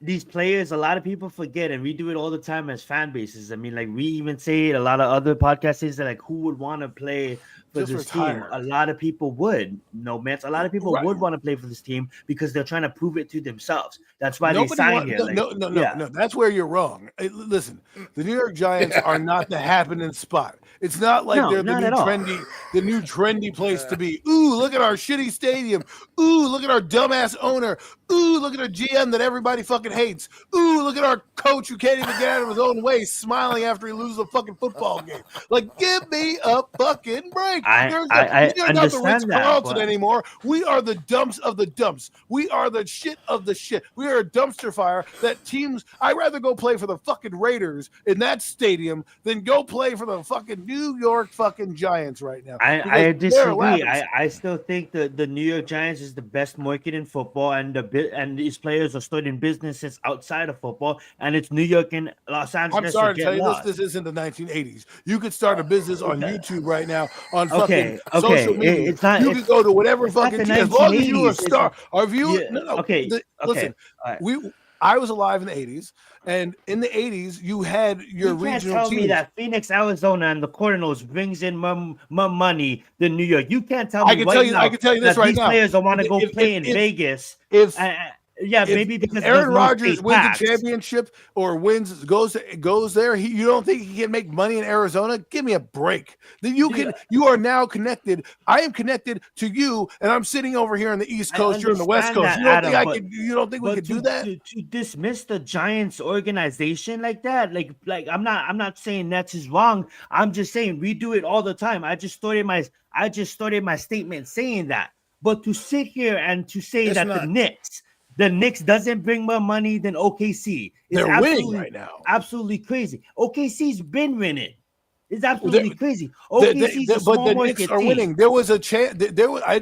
These players, a lot of people forget, and we do it all the time as fan bases. I mean, like we even say it, a lot of other podcasts say that, like, who would want to play for this team? A lot of people would. No, man. A lot of people would want to play for this team because they're trying to prove it to themselves. That's why they signed here. No. That's where you're wrong. Listen, the New York Giants are not the happening spot. It's not like they're the new trendy place to be. Ooh, look at our shitty stadium. Ooh, look at our dumbass owner. Ooh, look at our GM that everybody fucking hates. Ooh, look at our coach who can't even get out of his own way, smiling after he loses a fucking football game. Like, give me a fucking break. I You're not the understand that, Ritz-Carlton anymore. We are the dumps of the dumps. We are the shit of the shit. We are a dumpster fire that teams. I'd rather go play for the fucking Raiders in that stadium than go play for the fucking New York fucking Giants right now. I disagree. I still think that the New York Giants is the best market in football, and these players are starting businesses outside of football, and it's New York and Los Angeles. I'm sorry to tell you this isn't the 1980s. You could start a business on YouTube right now on fucking social media. It's not, you can go to whatever fucking team, as long as you're a star. Listen. I was alive in the 80s, and in the 80s, you had your regional teams. You can't tell me that Phoenix, Arizona, and the Cardinals brings in more money than New York. You can't tell me I can tell you this right now. These players don't want to go play in Vegas. Maybe because Aaron Rodgers wins the championship or goes there, you don't think he can make money in Arizona? Give me a break. Then you are now connected. I am connected to you, and I'm sitting over here on the East Coast. You're on the West Coast. You don't think we could do that? To dismiss the Giants organization like that, like I'm not saying that's is wrong. I'm just saying we do it all the time. I just started my statement saying that. But to sit here and to say that the Knicks doesn't bring more money than OKC. They're winning right now. Absolutely crazy. OKC's been winning. It's absolutely crazy. OKC's a small but the market Knicks are team. winning. There was a chance.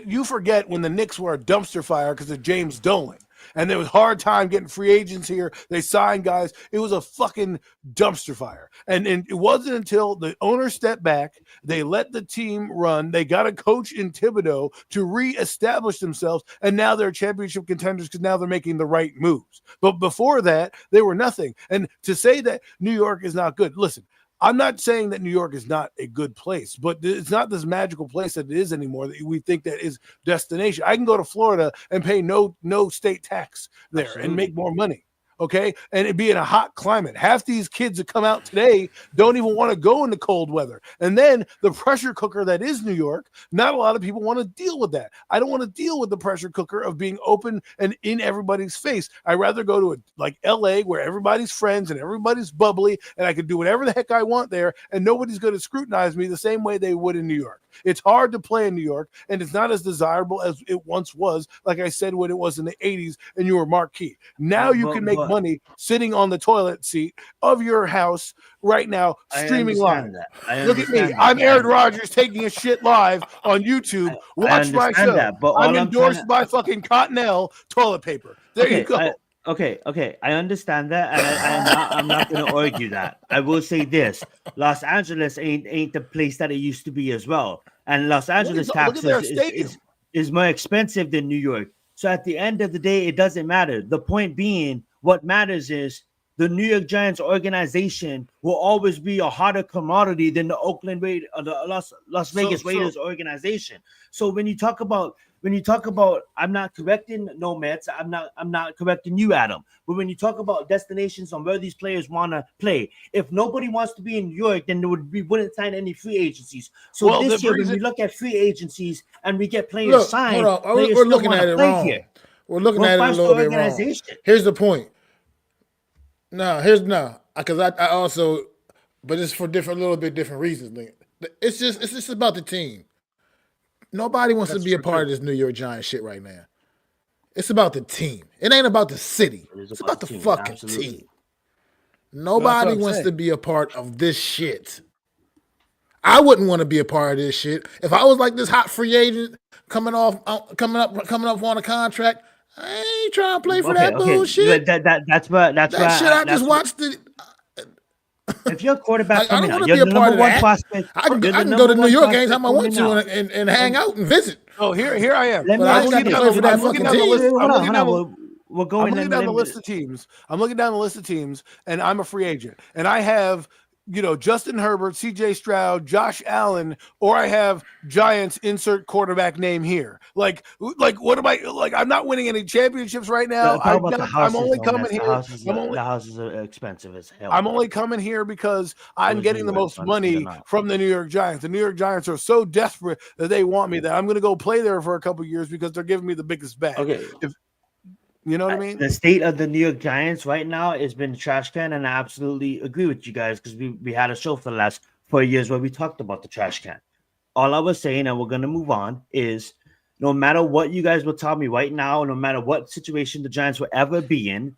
You forget when the Knicks were a dumpster fire because of James Dolan. And there was hard time getting free agents here. They signed guys. It was a fucking dumpster fire. And it wasn't until the owner stepped back, they let the team run. They got a coach in Thibodeau to reestablish themselves. And now they're championship contenders because now they're making the right moves. But before that, they were nothing. And to say that New York is not good, listen, I'm not saying that New York is not a good place, but it's not this magical place that it is anymore that we think that is destination. I can go to Florida and pay no state tax there and make more money. Okay. And it'd be in a hot climate. Half these kids that come out today don't even want to go into cold weather. And then the pressure cooker that is New York, not a lot of people want to deal with that. I don't want to deal with the pressure cooker of being open and in everybody's face. I'd rather go to like LA where everybody's friends and everybody's bubbly and I can do whatever the heck I want there and nobody's going to scrutinize me the same way they would in New York. It's hard to play in New York and it's not as desirable as it once was, like I said, when it was in the 80s and you were marquee. Now you can make money sitting on the toilet seat of your house right now, streaming live. Look at me. I'm Aaron Rodgers taking a shit live on YouTube. Watch my show. I'm endorsed by fucking Cottonelle toilet paper. There you go. Okay. I understand that, and I'm not going to argue that. I will say this: Los Angeles ain't the place that it used to be as well, and Los Angeles taxes is more expensive than New York. So at the end of the day, it doesn't matter. The point being, what matters is the New York Giants organization will always be a hotter commodity than the Oakland Raiders or the Las Vegas Raiders organization. So when you talk about, I'm not correcting Nomads, I'm not correcting you, Adam. But when you talk about destinations on where these players want to play, if nobody wants to be in New York, then we wouldn't sign any free agencies. So this year, when we look at free agencies and we get players signed, we're looking at it wrong. Here. We're looking at it a little bit wrong. Here's the point. I because I also, but it's for little bit different reasons. It's just about the team. Nobody wants to be a part of this New York Giants shit right now. It's about the team. It ain't about the city. It's about the fucking team. Nobody wants to be a part of this shit. I wouldn't want to be a part of this shit. If I was like this hot free agent coming up on a contract, I ain't trying to play for that bullshit. That's shit. I just watched it. If you're a quarterback coming out, you're the the number one that. prospect. I can go to New York anytime I want to and hang out and visit. Oh, here I am. But I ain't got to play for that fucking team. I'm looking down the list of teams. I'm looking down the list of teams, and I'm a free agent, and I have, Justin Herbert, C.J. Stroud, Josh Allen, or I have Giants insert quarterback name here. Like what am I like? I'm not winning any championships right now. I'm only coming here. The houses are expensive as hell. I'm only coming here because I'm getting the most money from the New York Giants. The New York Giants are so desperate that they want me that I'm going to go play there for a couple of years because they're giving me the biggest bag. Okay. You know what I mean? The state of the New York Giants right now has been trash can, and I absolutely agree with you guys because we had a show for the last 4 years where we talked about the trash can. All I was saying, and we're going to move on, is no matter what you guys will tell me right now, no matter what situation the Giants will ever be in,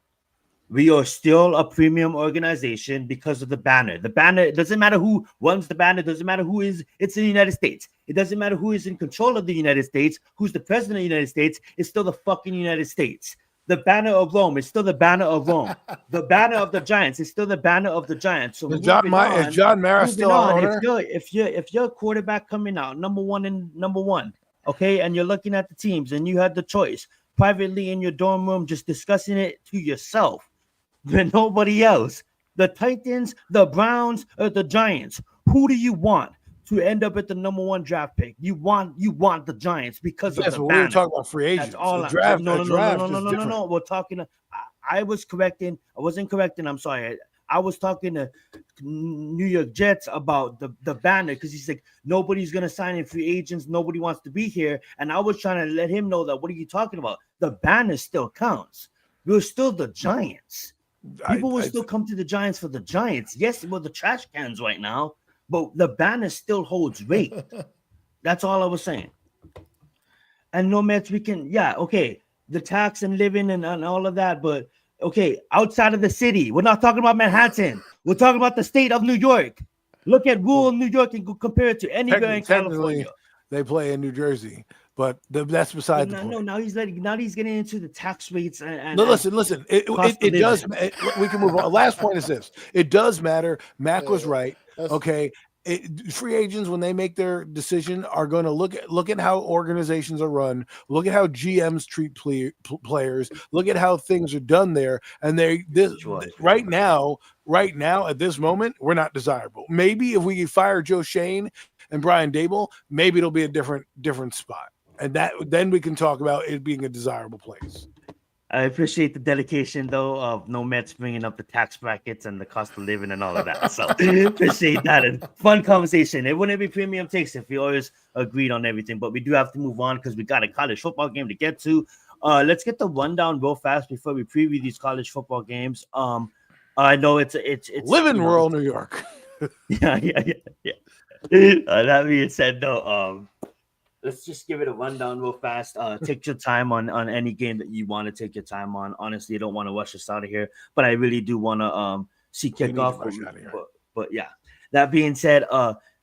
we are still a premium organization because of the banner. The banner, it doesn't matter who runs the banner, it doesn't matter who is, it's in the United States. It doesn't matter who is in control of the United States, who's the president of the United States, it's still the fucking United States. The banner of Rome is still the banner of Rome. The banner of the Giants is still the banner of the Giants. So is John Mara still on? If you're a quarterback coming out, number one, okay, and you're looking at the teams and you had the choice privately in your dorm room, just discussing it to yourself, but nobody else. The Titans, the Browns, or the Giants. Who do you want to end up at the number one draft pick? You want the Giants because of the banner. We were talking about free agents. That's all. Draft. No. We're talking. I was correcting. I wasn't correcting. I'm sorry. I was talking to New York Jets about the banner because he's like, nobody's gonna sign in free agents. Nobody wants to be here. And I was trying to let him know that what are you talking about? The banner still counts. We're still the Giants. People will still come to the Giants for the Giants. Yes, well, the trash cans right now. But the banner still holds weight. That's all I was saying. And no matter we can, the tax and living and all of that, but outside of the city, we're not talking about Manhattan. We're talking about the state of New York. Look at rural New York and compare it to anywhere in California. They play in New Jersey, but that's beside the point. No, now he's getting into the tax rates and no, listen. It does. We can move on. Last point is this: it does matter. Mac was right. Okay. Free agents, when they make their decision, are going to look at how organizations are run, look at how GMs treat players, look at how things are done there, and right now at this moment, we're not desirable. Maybe if we fire Joe Shane and Brian Dable, maybe it'll be a different spot, and then we can talk about it being a desirable place. I appreciate the dedication, though, of No Mets bringing up the tax brackets and the cost of living and all of that. So appreciate that. And fun conversation. It wouldn't be premium takes if we always agreed on everything. But we do have to move on because we got a college football game to get to. Let's get the rundown real fast before we preview these college football games. I know it's live in rural New York. Yeah. That being said, though, let's just give it a rundown real fast. Take your time on any game that you want to take your time on. Honestly, I don't want to rush us out of here, but I really do want to see kickoff. But yeah, that being said,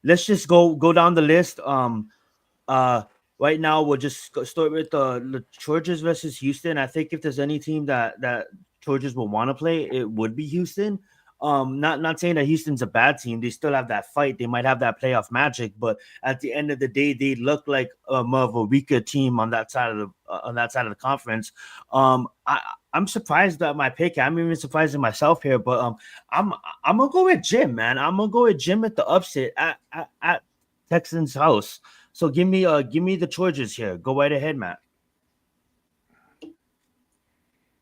let's just go down the list. Right now, we'll just start with the Chargers versus Houston. I think if there's any team that Chargers will want to play, it would be Houston. Not saying that Houston's a bad team. They still have that fight. They might have that playoff magic, but at the end of the day, they look like more of a weaker team on that side of the conference. I'm surprised at my pick. I'm even surprised at myself here, but I'm gonna go with Jim, man. I'm gonna go with Jim at the upset at Texans' house. So give me the Chargers here. Go right ahead, Matt.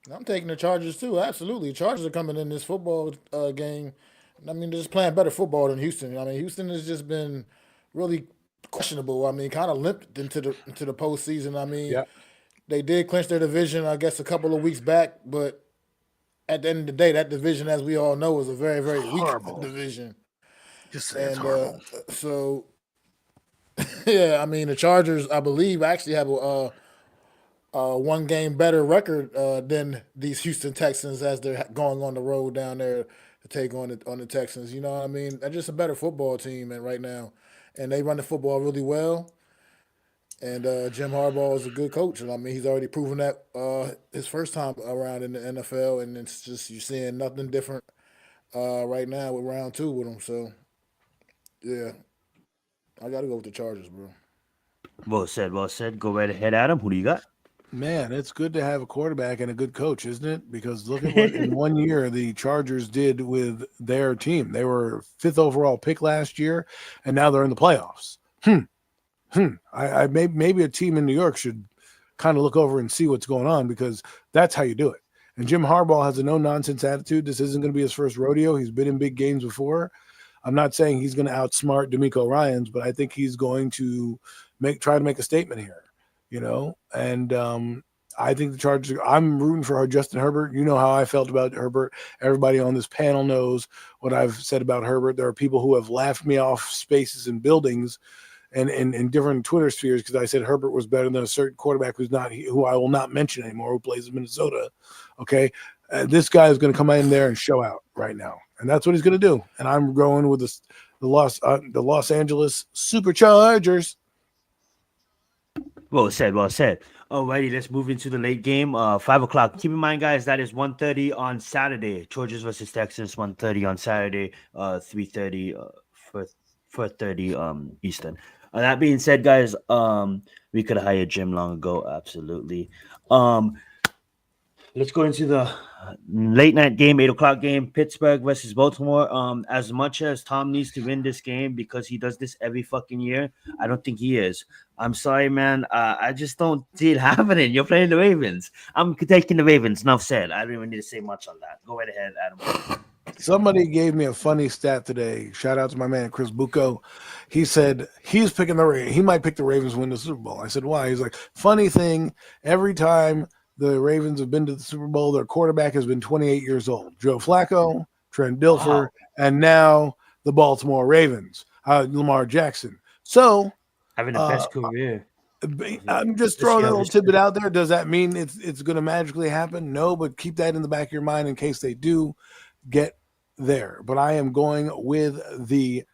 I'm taking the Chargers too. Absolutely, Chargers are coming in this football game. I mean, they're just playing better football than Houston. I mean, Houston has just been really questionable. I mean, kind of limped into the postseason. I mean, They did clinch their division, I guess, a couple of weeks back, but at the end of the day, that division, as we all know, is a very, very weak Horrible. division. Just say it's And horrible. so, yeah, I mean, the Chargers, I believe, actually have a one game better record than these Houston Texans as they're going on the road down there to take on the Texans. You know what I mean? They're just a better football team right now, and they run the football really well. And Jim Harbaugh is a good coach, and I mean he's already proven that his first time around in the NFL, and it's just you're seeing nothing different right now with round two with him. So yeah, I got to go with the Chargers, bro. Well said. Well said. Go right ahead, Adam. Who do you got? Man, it's good to have a quarterback and a good coach, isn't it? Because look at what in 1 year the Chargers did with their team. They were 5th overall pick last year, and now they're in the playoffs. I maybe a team in New York should kind of look over and see what's going on, because that's how you do it. And Jim Harbaugh has a no-nonsense attitude. This isn't going to be his first rodeo. He's been in big games before. I'm not saying he's going to outsmart D'Amico Ryans, but I think he's going to try to make a statement here, And I think the Chargers. I'm rooting for Justin Herbert. You know how I felt about Herbert. Everybody on this panel knows what I've said about Herbert. There are people who have laughed me off spaces and buildings and in different Twitter spheres because I said Herbert was better than a certain quarterback who I will not mention anymore, who plays in Minnesota. Okay, this guy is going to come in there and show out right now, and that's what he's going to do. And I'm going with the Los Angeles Superchargers. Well said. Well said. Alrighty, let's move into the late game. 5 o'clock. Keep in mind, guys, that is 1:30 on Saturday. Chargers versus Texans. 1:30 on Saturday. 3:30. 4:30. Eastern. That being said, guys, we could have hired Jim long ago. Absolutely. Let's go into the late night game, 8 o'clock game, Pittsburgh versus Baltimore. As much as Tom needs to win this game because he does this every fucking year, I don't think he is. I'm sorry, man. I just don't see it happening. You're playing the Ravens. I'm taking the Ravens. Enough said. I don't even need to say much on that. Go right ahead, Adam. Somebody gave me a funny stat today. Shout out to my man Chris Bucco. He said he's picking the Ravens. He might pick the Ravens to win the Super Bowl. I said, why? He's like, funny thing, every time the Ravens have been to the Super Bowl, their quarterback has been 28 years old. Joe Flacco, Trent Dilfer, and now the Baltimore Ravens, Lamar Jackson. So having the best career. I'm just throwing that little tidbit out there. Does that mean it's going to magically happen? No, but keep that in the back of your mind in case they do get there. But I am going with the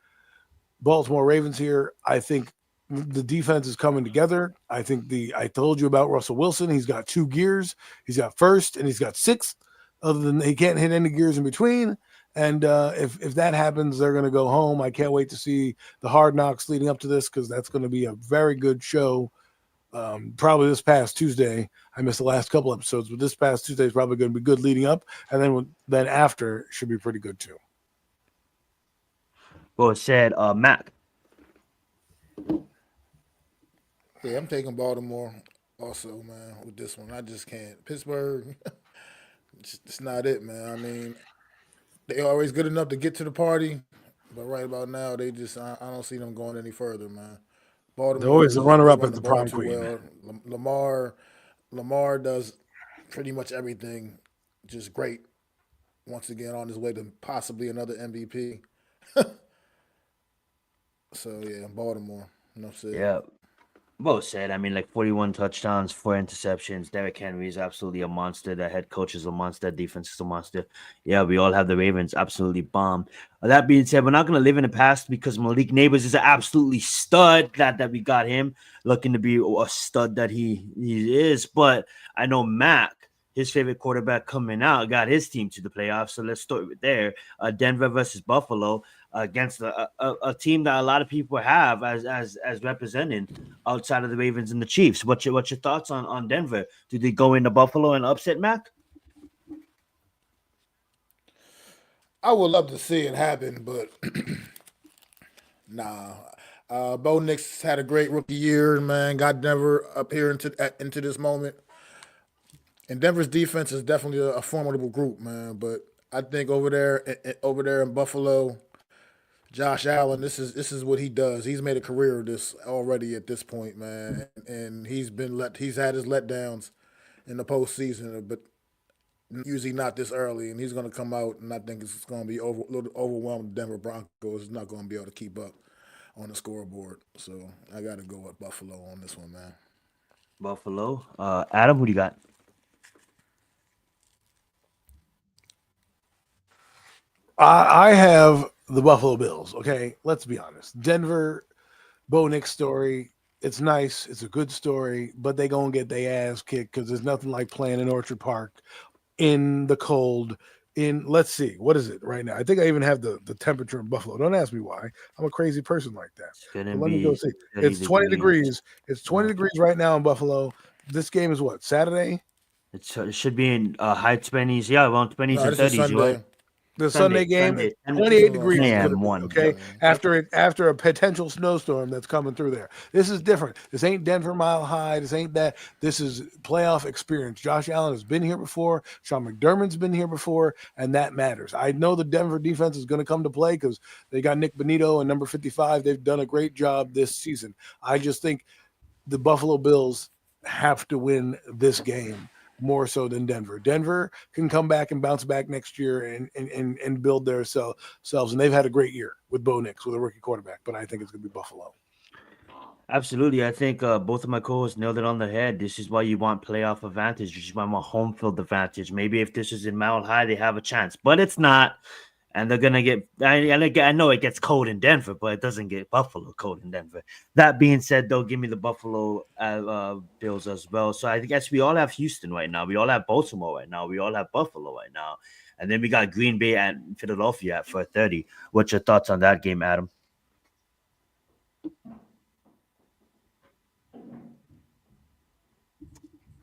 Baltimore Ravens here. I think the defense is coming together. I told you about Russell Wilson. He's got 2 gears. He's got first and he's got sixth. Other than he can't hit any gears in between. And if that happens, they're going to go home. I can't wait to see the Hard Knocks leading up to this because that's going to be a very good show. Probably this past Tuesday. I missed the last couple episodes, but this past Tuesday is probably going to be good leading up, and then after should be pretty good too. Well said, Matt. Yeah, I'm taking Baltimore also, man, with this one. I just can't. Pittsburgh, it's not it, man. I mean, they always good enough to get to the party, but right about now, I don't see them going any further, man. They're Baltimore, always the they runner-up run as the the ball prom too queen. well. Lamar does pretty much everything just great. Once again, on his way to possibly another MVP. So yeah, Baltimore. Enough said. Yeah. Both said. I mean, like 41 touchdowns, 4 interceptions. Derrick Henry is absolutely a monster. The head coach is a monster. Defense is a monster. Yeah, we all have the Ravens absolutely bomb. That being said, we're not going to live in the past because Malik Neighbors is an absolutely stud. Glad that we got him. Looking to be a stud that he is. But I know Mac, his favorite quarterback coming out, got his team to the playoffs. So let's start with there. Denver versus Buffalo. Against a team that a lot of people have as representing outside of the Ravens and the Chiefs. What's your thoughts on Denver? Do they go into Buffalo and upset Mac? I would love to see it happen, but nah. Bo Nix had a great rookie year, man. Got Denver up here into this moment. And Denver's defense is definitely a formidable group, man. But I think over there in Buffalo, Josh Allen, this is what he does. He's made a career of this already at this point, man. And he's had his letdowns in the postseason. But usually not this early, and he's going to come out, and I think it's going to be a little overwhelmed. Denver Broncos is not going to be able to keep up on the scoreboard. So I got to go with Buffalo on this one, man. Buffalo. Adam, who do you got? I have the Buffalo Bills. Okay, let's be honest. Denver, Bo Nix story. It's nice. It's a good story, but they gonna get their ass kicked because there's nothing like playing in Orchard Park in the cold. Let's see, what is it right now? I think I even have the temperature in Buffalo. Don't ask me why. I'm a crazy person like that. It's gonna But let me go be see. 30 It's 20 degrees. It's 20 Yeah. degrees right now in Buffalo. This game is what, Saturday? It should be in high 20s. Yeah, around 20s No, and this is 30s. You're right. Sunday. The Sunday game, Sunday, 28 This is degrees on is Sunday. going to be, 1. okay? Yep. After a potential snowstorm that's coming through there. This is different. This ain't Denver Mile High. This ain't that. This is playoff experience. Josh Allen has been here before. Sean McDermott's been here before, and that matters. I know the Denver defense is going to come to play because they got Nick Bonito and number 55. They've done a great job this season. I just think the Buffalo Bills have to win this game more so than Denver. Denver can come back and bounce back next year and build their selves. And they've had a great year with Bo Nix, with a rookie quarterback, but I think it's going to be Buffalo. Absolutely. I think both of my co-hosts nailed it on the head. This is why you want playoff advantage. This is why I want home field advantage. Maybe if this is in Mile High, they have a chance, but it's not. And they're going to get I know it gets cold in Denver, but it doesn't get Buffalo cold in Denver. That being said, though, give me the Buffalo Bills as well. So I guess we all have Houston right now. We all have Baltimore right now. We all have Buffalo right now. And then we got Green Bay and Philadelphia at 4:30. What's your thoughts on that game, Adam?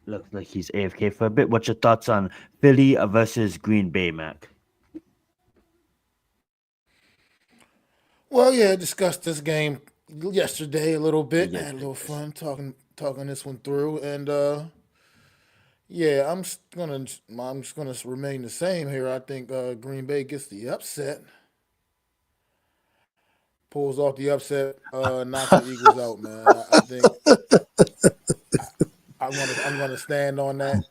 Looks like he's AFK for a bit. What's your thoughts on Philly versus Green Bay, Mac? Well, yeah, I discussed this game yesterday a little bit. Yeah, Had a little fun talking this one through, and yeah, I'm just gonna remain the same here. I think Green Bay gets the upset, pulls off the upset, knocks the Eagles out. Man, I think I'm gonna stand on that.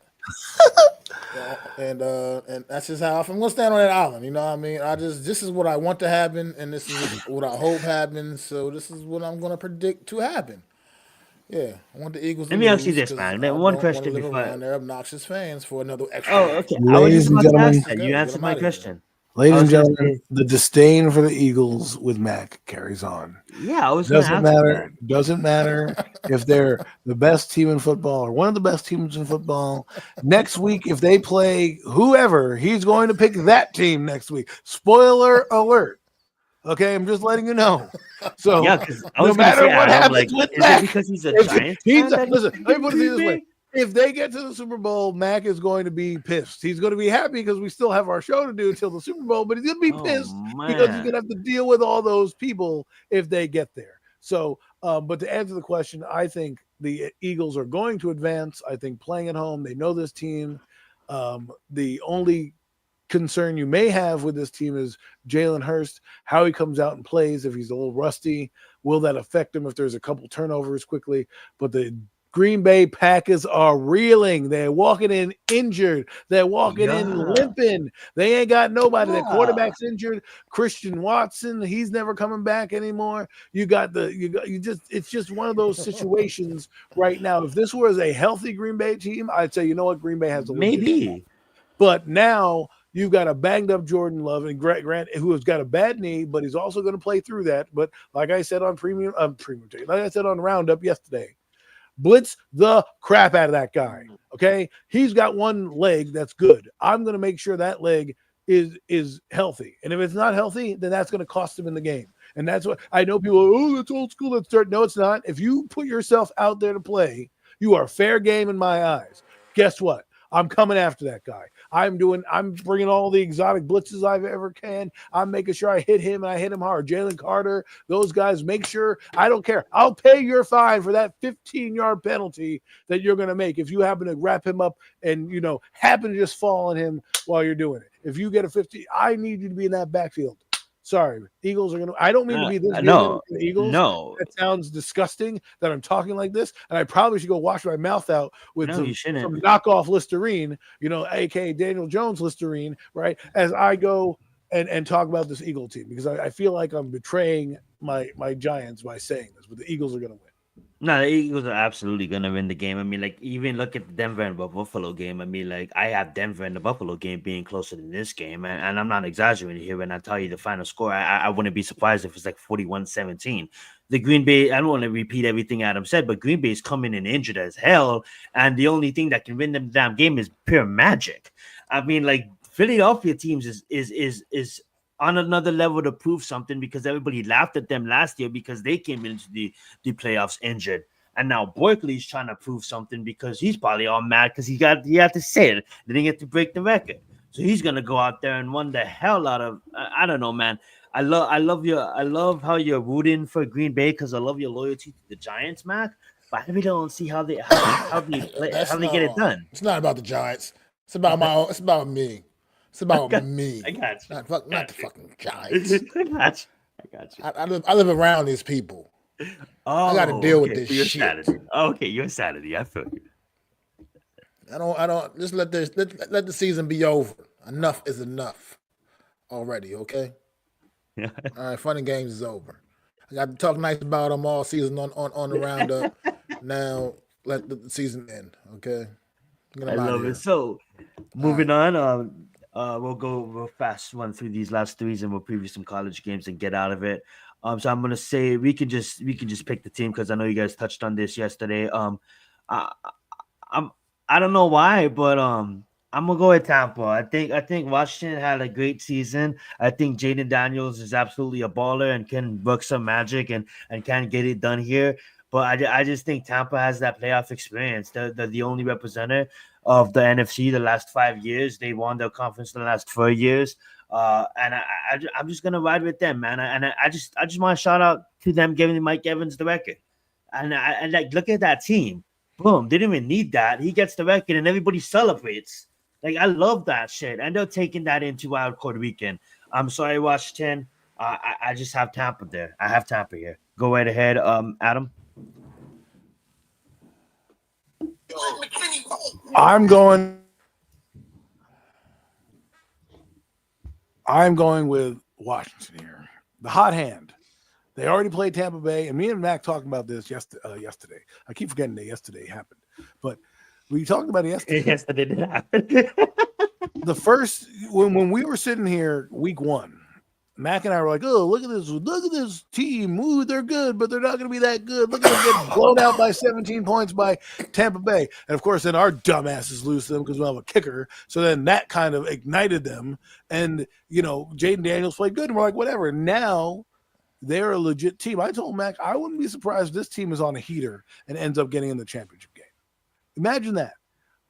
And that's just how I'm gonna stand on that island. You know what I mean? This is what I want to happen, and this is what I hope happens. So this is what I'm gonna predict to happen. Yeah, I want the Eagles. Let me ask you this, man. One want question to live before. around their obnoxious fans for another extra. Oh, week. okay. I was Ladies just and about to gentlemen, ask that. You Get answered them my out of here. question. Ladies I and was gonna gentlemen, say, the disdain for the Eagles with Mac carries on. yeah, I was gonna Doesn't ask matter. that. Doesn't matter if they're the best team in football or one of the best teams in football. Next week, if they play whoever, he's going to pick that team next week. Spoiler alert. Okay, I'm just letting you know. So Yeah, because I no was gonna matter say, what Adam, happens like, with is it Mac, because he's a if Giants he's fan that listen, he's let me put it Green this way. Bay? If they get to the Super Bowl, Mac is going to be pissed. He's going to be happy because we still have our show to do until the Super Bowl, but he's going to be Oh pissed because he's going man, to have to deal with all those people if they get there. So, but to answer the question, I think the Eagles are going to advance. I think playing at home, they know this team. The only concern you may have with this team is Jalen Hurst, how he comes out and plays. If he's a little rusty, will that affect him if there's a couple turnovers quickly? But the Green Bay Packers are reeling. They're walking in injured. They're walking in yeah, limping. They ain't got nobody. Their yeah. quarterback's injured. Christian Watson, he's never coming back anymore. It's just one of those situations right now. If this was a healthy Green Bay team, I'd say, you know what, Green Bay has a legit shot. Maybe. But now you've got a banged up Jordan Love and Grant, who has got a bad knee, but he's also going to play through that. But like I said on like I said on Roundup yesterday, blitz the crap out of that guy. Okay, he's got one leg that's good. I'm going to make sure that leg is healthy, and if it's not healthy, then that's going to cost him in the game. And that's what I know. People are, oh, that's old school. That's dirt. No, it's not. If you put yourself out there to play, you are fair game in my eyes. Guess what? I'm coming after that guy. I'm bringing all the exotic blitzes I've ever can. I'm making sure I hit him and I hit him hard. Jalen Carter, those guys, make sure. I don't care. I'll pay your fine for that 15-yard penalty that you're going to make if you happen to wrap him up and, happen to just fall on him while you're doing it. If you get a 50, I need you to be in that backfield. Sorry, Eagles are going to. I don't mean to be this negative No, to the Eagles. no, That sounds disgusting that I'm talking like this, and I probably should go wash my mouth out with no, you shouldn't. some knockoff Listerine, aka Daniel Jones Listerine, right? As I go and talk about this Eagle team, because I feel like I'm betraying my Giants by saying this, but the Eagles are going to win. No, the Eagles are absolutely gonna win the game. I mean, like, even look at the Denver and Buffalo game. I mean, like, I have Denver and the Buffalo game being closer than this game, and I'm not exaggerating here when I tell you the final score. I wouldn't be surprised if it's like 41-17. The Green Bay, I don't want to repeat everything Adam said, but Green Bay is coming in injured as hell, and the only thing that can win them the damn game is pure magic. I mean, like, Philadelphia teams is on another level to prove something, because everybody laughed at them last year because they came into the playoffs injured. And now Barkley's trying to prove something because he's probably all mad because he had to sit. They didn't get to break the record. So he's gonna go out there and win the hell out of I don't know, man. I love how you're rooting for Green Bay because I love your loyalty to the Giants, Mac. But I really don't see how they get it done. It's not about the Giants. It's about it's about me. It's about me. I got you. Not the fucking Giants. I got you. I live around these people. Oh, I got to deal with this so shit. Saturday. Okay, you're Saturday. I feel you. I don't just let the season be over. Enough is enough already, okay? Yeah. All right, fun and games is over. I got to talk nice about them all season on the roundup. Now let the season end, okay? I love it. So moving on, we'll go real fast run through these last threes and we'll preview some college games and get out of it. So I'm gonna say we can just pick the team because I know you guys touched on this yesterday. I don't know why, but I'm gonna go with Tampa. I think Washington had a great season. I think Jaden Daniels is absolutely a baller and can work some magic and can get it done here. But I just think Tampa has that playoff experience. They're the only representative of the NFC the last 5 years. They won their conference the last 4 years. And I'm just gonna ride with them, man. I just want to shout out to them giving Mike Evans the record. And like, look at that team. Boom, didn't even need that. He gets the record and everybody celebrates. Like, I love that shit. And they're taking that into Wild Card Weekend. I'm sorry, Washington. I just have Tampa there. I have Tampa here. Go right ahead, Adam. I'm going with Washington here. The hot hand. They already played Tampa Bay, and me and Mac talked about this yesterday. I keep forgetting that yesterday happened, but we talked about it yesterday. Yesterday did happen. The first when we were sitting here week 1, Mac and I were like, "Oh, look at this team. Ooh, they're good, but they're not going to be that good. Look at them get blown out by 17 points by Tampa Bay." And of course, then our dumbasses lose to them because we have a kicker. So then that kind of ignited them. And Jaden Daniels played good, and we're like, whatever. Now they're a legit team. I told Mac I wouldn't be surprised if this team is on a heater and ends up getting in the championship game. Imagine that.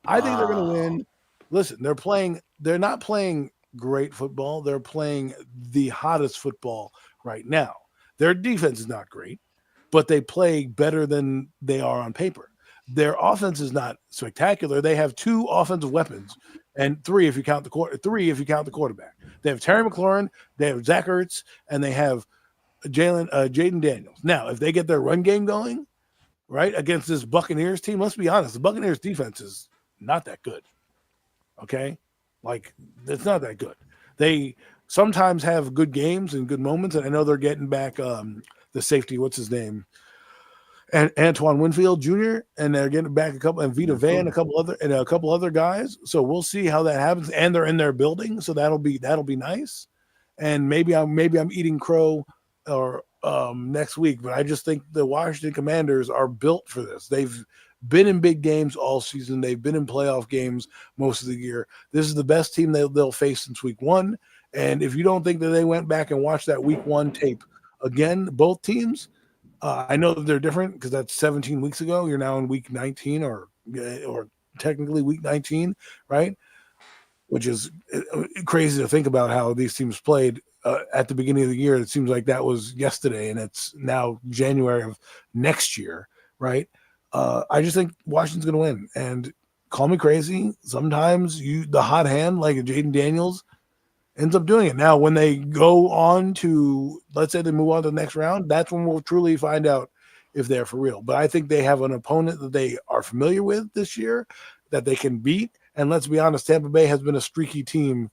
I think they're going to win. Listen, they're not playing great football. They're playing the hottest football right now. Their defense is not great, but they play better than they are on paper. Their offense is not spectacular. They have 2 offensive weapons, and 3 if you count the quarterback. They have Terry McLaurin, they have Zach Ertz, and they have Jaden Daniels. Now, if they get their run game going, right, against this Buccaneers team, let's be honest, the Buccaneers defense is not that good. Okay? Like, it's not that good. They sometimes have good games and good moments, and I know they're getting back the safety, what's his name? And Antoine Winfield Jr., and they're getting back a couple, and Vita Van, a couple other guys. So we'll see how that happens. And they're in their building, so that'll be nice. And maybe I'm eating crow or next week, but I just think the Washington Commanders are built for this. They've been in big games all season. They've been in playoff games most of the year. This is the best team they'll face since week 1. And if you don't think that they went back and watched that week 1 tape again, both teams, I know that they're different because that's 17 weeks ago. You're now in week 19 or technically week 19, right? Which is crazy to think about how these teams played at the beginning of the year. It seems like that was yesterday, and it's now January of next year, right? I just think Washington's going to win. And call me crazy. Sometimes the hot hand, like Jaden Daniels, ends up doing it. Now, when they go on to, let's say they move on to the next round, that's when we'll truly find out if they're for real. But I think they have an opponent that they are familiar with this year that they can beat. And let's be honest, Tampa Bay has been a streaky team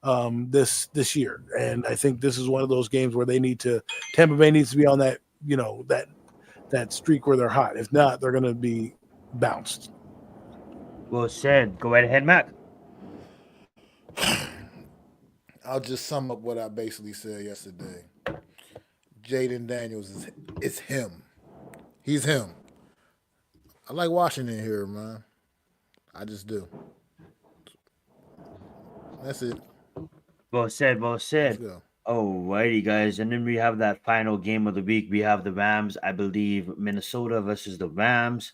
this year. And I think this is one of those games where Tampa Bay needs to be on that, that streak where they're hot. If not, they're going to be bounced. Well said. Go right ahead, Mac. I'll just sum up what I basically said yesterday. Jaden Daniels it's him. He's him. I like Washington here, man. I just do. That's it. Well said. Well said. Let's go. Alrighty, guys. And then we have that final game of the week. We have the Rams, I believe, Minnesota versus the Rams.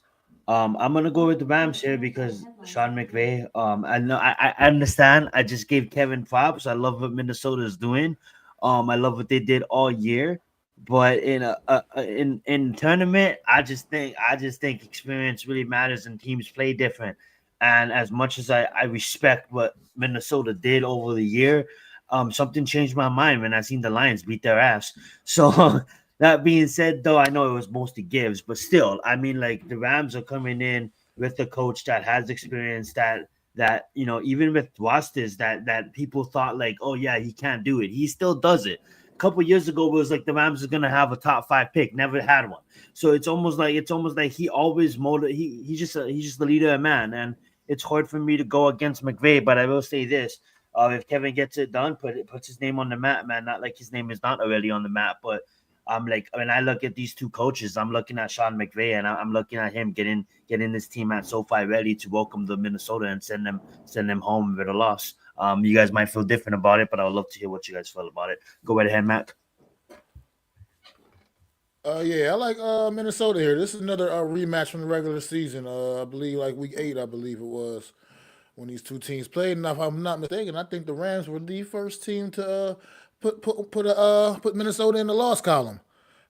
I'm gonna go with the Rams here because Sean McVay. I know I understand. I just gave Kevin props. I love what Minnesota is doing. I love what they did all year. But in tournament, I just think experience really matters and teams play different. And as much as I respect what Minnesota did over the year, something changed my mind when I seen the Lions beat their ass. So that being said, though, I know it was mostly gives, but still, I mean, like the Rams are coming in with a coach that has experience that even with rosters that people thought like, oh yeah, he can't do it. He still does it. A couple years ago, it was like the Rams are gonna have a top 5 pick, never had one. So it's almost like he always he's just the leader of man, and it's hard for me to go against McVay. But I will say this: if Kevin gets it done, puts his name on the map, man. Not like his name is not already on the map, but I'm like when I look at these two coaches, I'm looking at Sean McVay, and I'm looking at him getting this team at SoFi ready to welcome the Minnesota and send them home with a loss. You guys might feel different about it, but I would love to hear what you guys feel about it. Go right ahead, Mac. Yeah, I like Minnesota here. This is another rematch from the regular season. I believe like week 8, I believe it was, when these two teams played. And if I'm not mistaken, I think the Rams were the first team to put Minnesota in the loss column.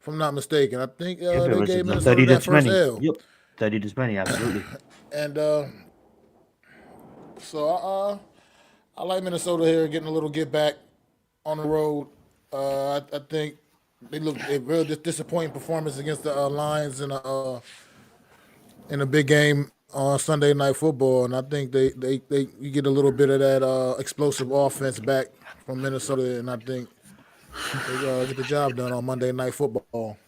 If I'm not mistaken, I think they gave Minnesota that first L. Yep, 30 to 20, absolutely. And so I like Minnesota here, getting a little get back on the road. I think they look a real disappointing performance against the Lions in a big game on Sunday Night Football, and I think you get a little bit of that explosive offense back from Minnesota, and I think they get the job done on Monday Night Football.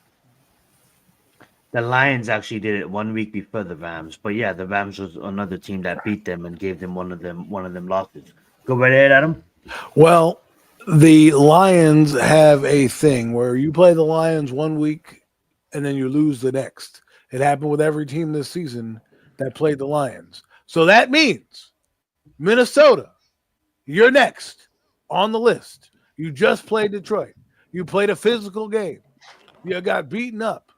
The Lions actually did it 1 week before the Rams, but yeah, the Rams was another team that beat them and gave them one of them losses. Go right ahead, Adam. Well, the Lions have a thing where you play the Lions 1 week and then you lose the next. It happened with every team this season that played the Lions. So that means Minnesota, you're next on the list. You just played Detroit. You played a physical game. You got beaten up.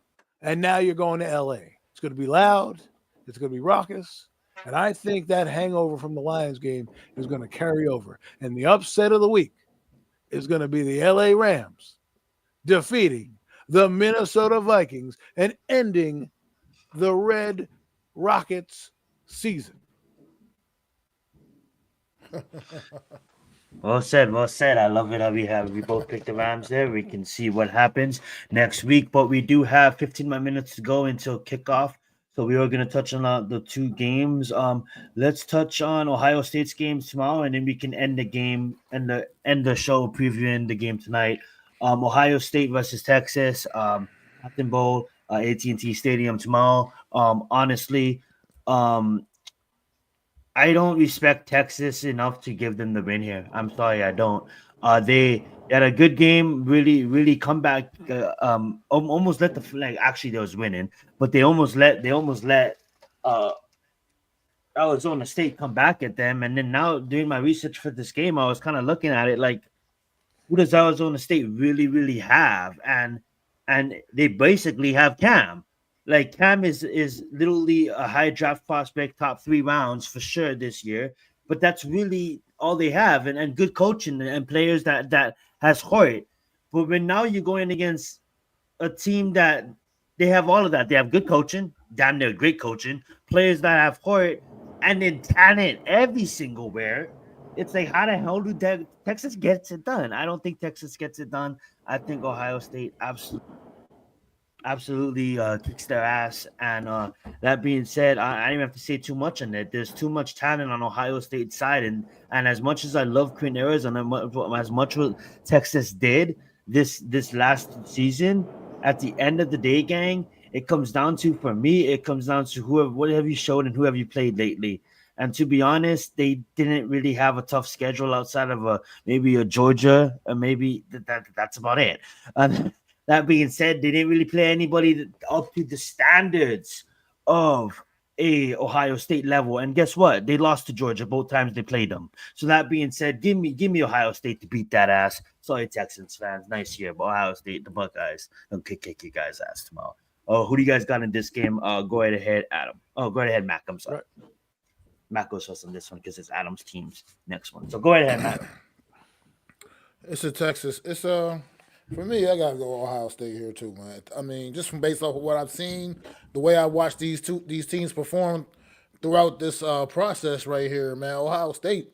And now you're going to LA. It's going to be loud. It's going to be raucous. And I think that hangover from the Lions game is going to carry over. And the upset of the week is going to be the LA Rams defeating the Minnesota Vikings and ending the Red Rockets season. Well said, well said. I love it how we both picked the Rams there. We can see what happens next week, but we do have 15 more minutes to go until kickoff. So we are going to touch on the two games. Let's touch on Ohio State's games tomorrow, and then we can end the game and end the show previewing the game tonight. Ohio State versus Texas, Cotton Bowl, AT&T Stadium tomorrow. Honestly, I don't respect Texas enough to give them the win here. I'm sorry, I don't. They had a good game, really come back. Almost let the flag. Actually, they was winning, but they almost let Arizona State come back at them. And then now, doing my research for this game, I was kind of looking at it like, who does Arizona State really have? And they basically have Cam. Like Cam is literally a high draft prospect, top 3 rounds for sure this year. But that's really all they have, and good coaching and players that has heart. But when now you're going against a team that they have all of that, they have good coaching, damn near great coaching, players that have heart, and then talent every single where. it's like, how the hell do Texas gets it done? I don't think Texas gets it done. I think Ohio State absolutely kicks their ass. And that being said, I don't even have to say too much on it. There's too much talent on Ohio State's side, and as much as I love Queen Arizona, as much what Texas did this last season, at the end of the day, gang, it comes down to, for me, it comes down to what have you showed and who have you played lately. And to be honest, they didn't really have a tough schedule outside of maybe a Georgia, or maybe that's about it. And that being said, they didn't really play anybody up to the standards of a Ohio State level. And guess what? They lost to Georgia both times they played them. So that being said, give me Ohio State to beat that ass. Sorry, Texans fans. Nice year, but Ohio State, the Buckeyes, don't kick you guys' ass tomorrow. Oh, who do you guys got in this game? Go right ahead, Adam. Oh, go right ahead, Mac. I'm sorry. Right. Mac goes first on this one because it's Adam's team's next one. So go right ahead, Mac. It's a Texas. It's for me, I gotta go Ohio State here too, man. I mean, just from based off of what I've seen, the way I watched these teams perform throughout this process right here, man. Ohio State,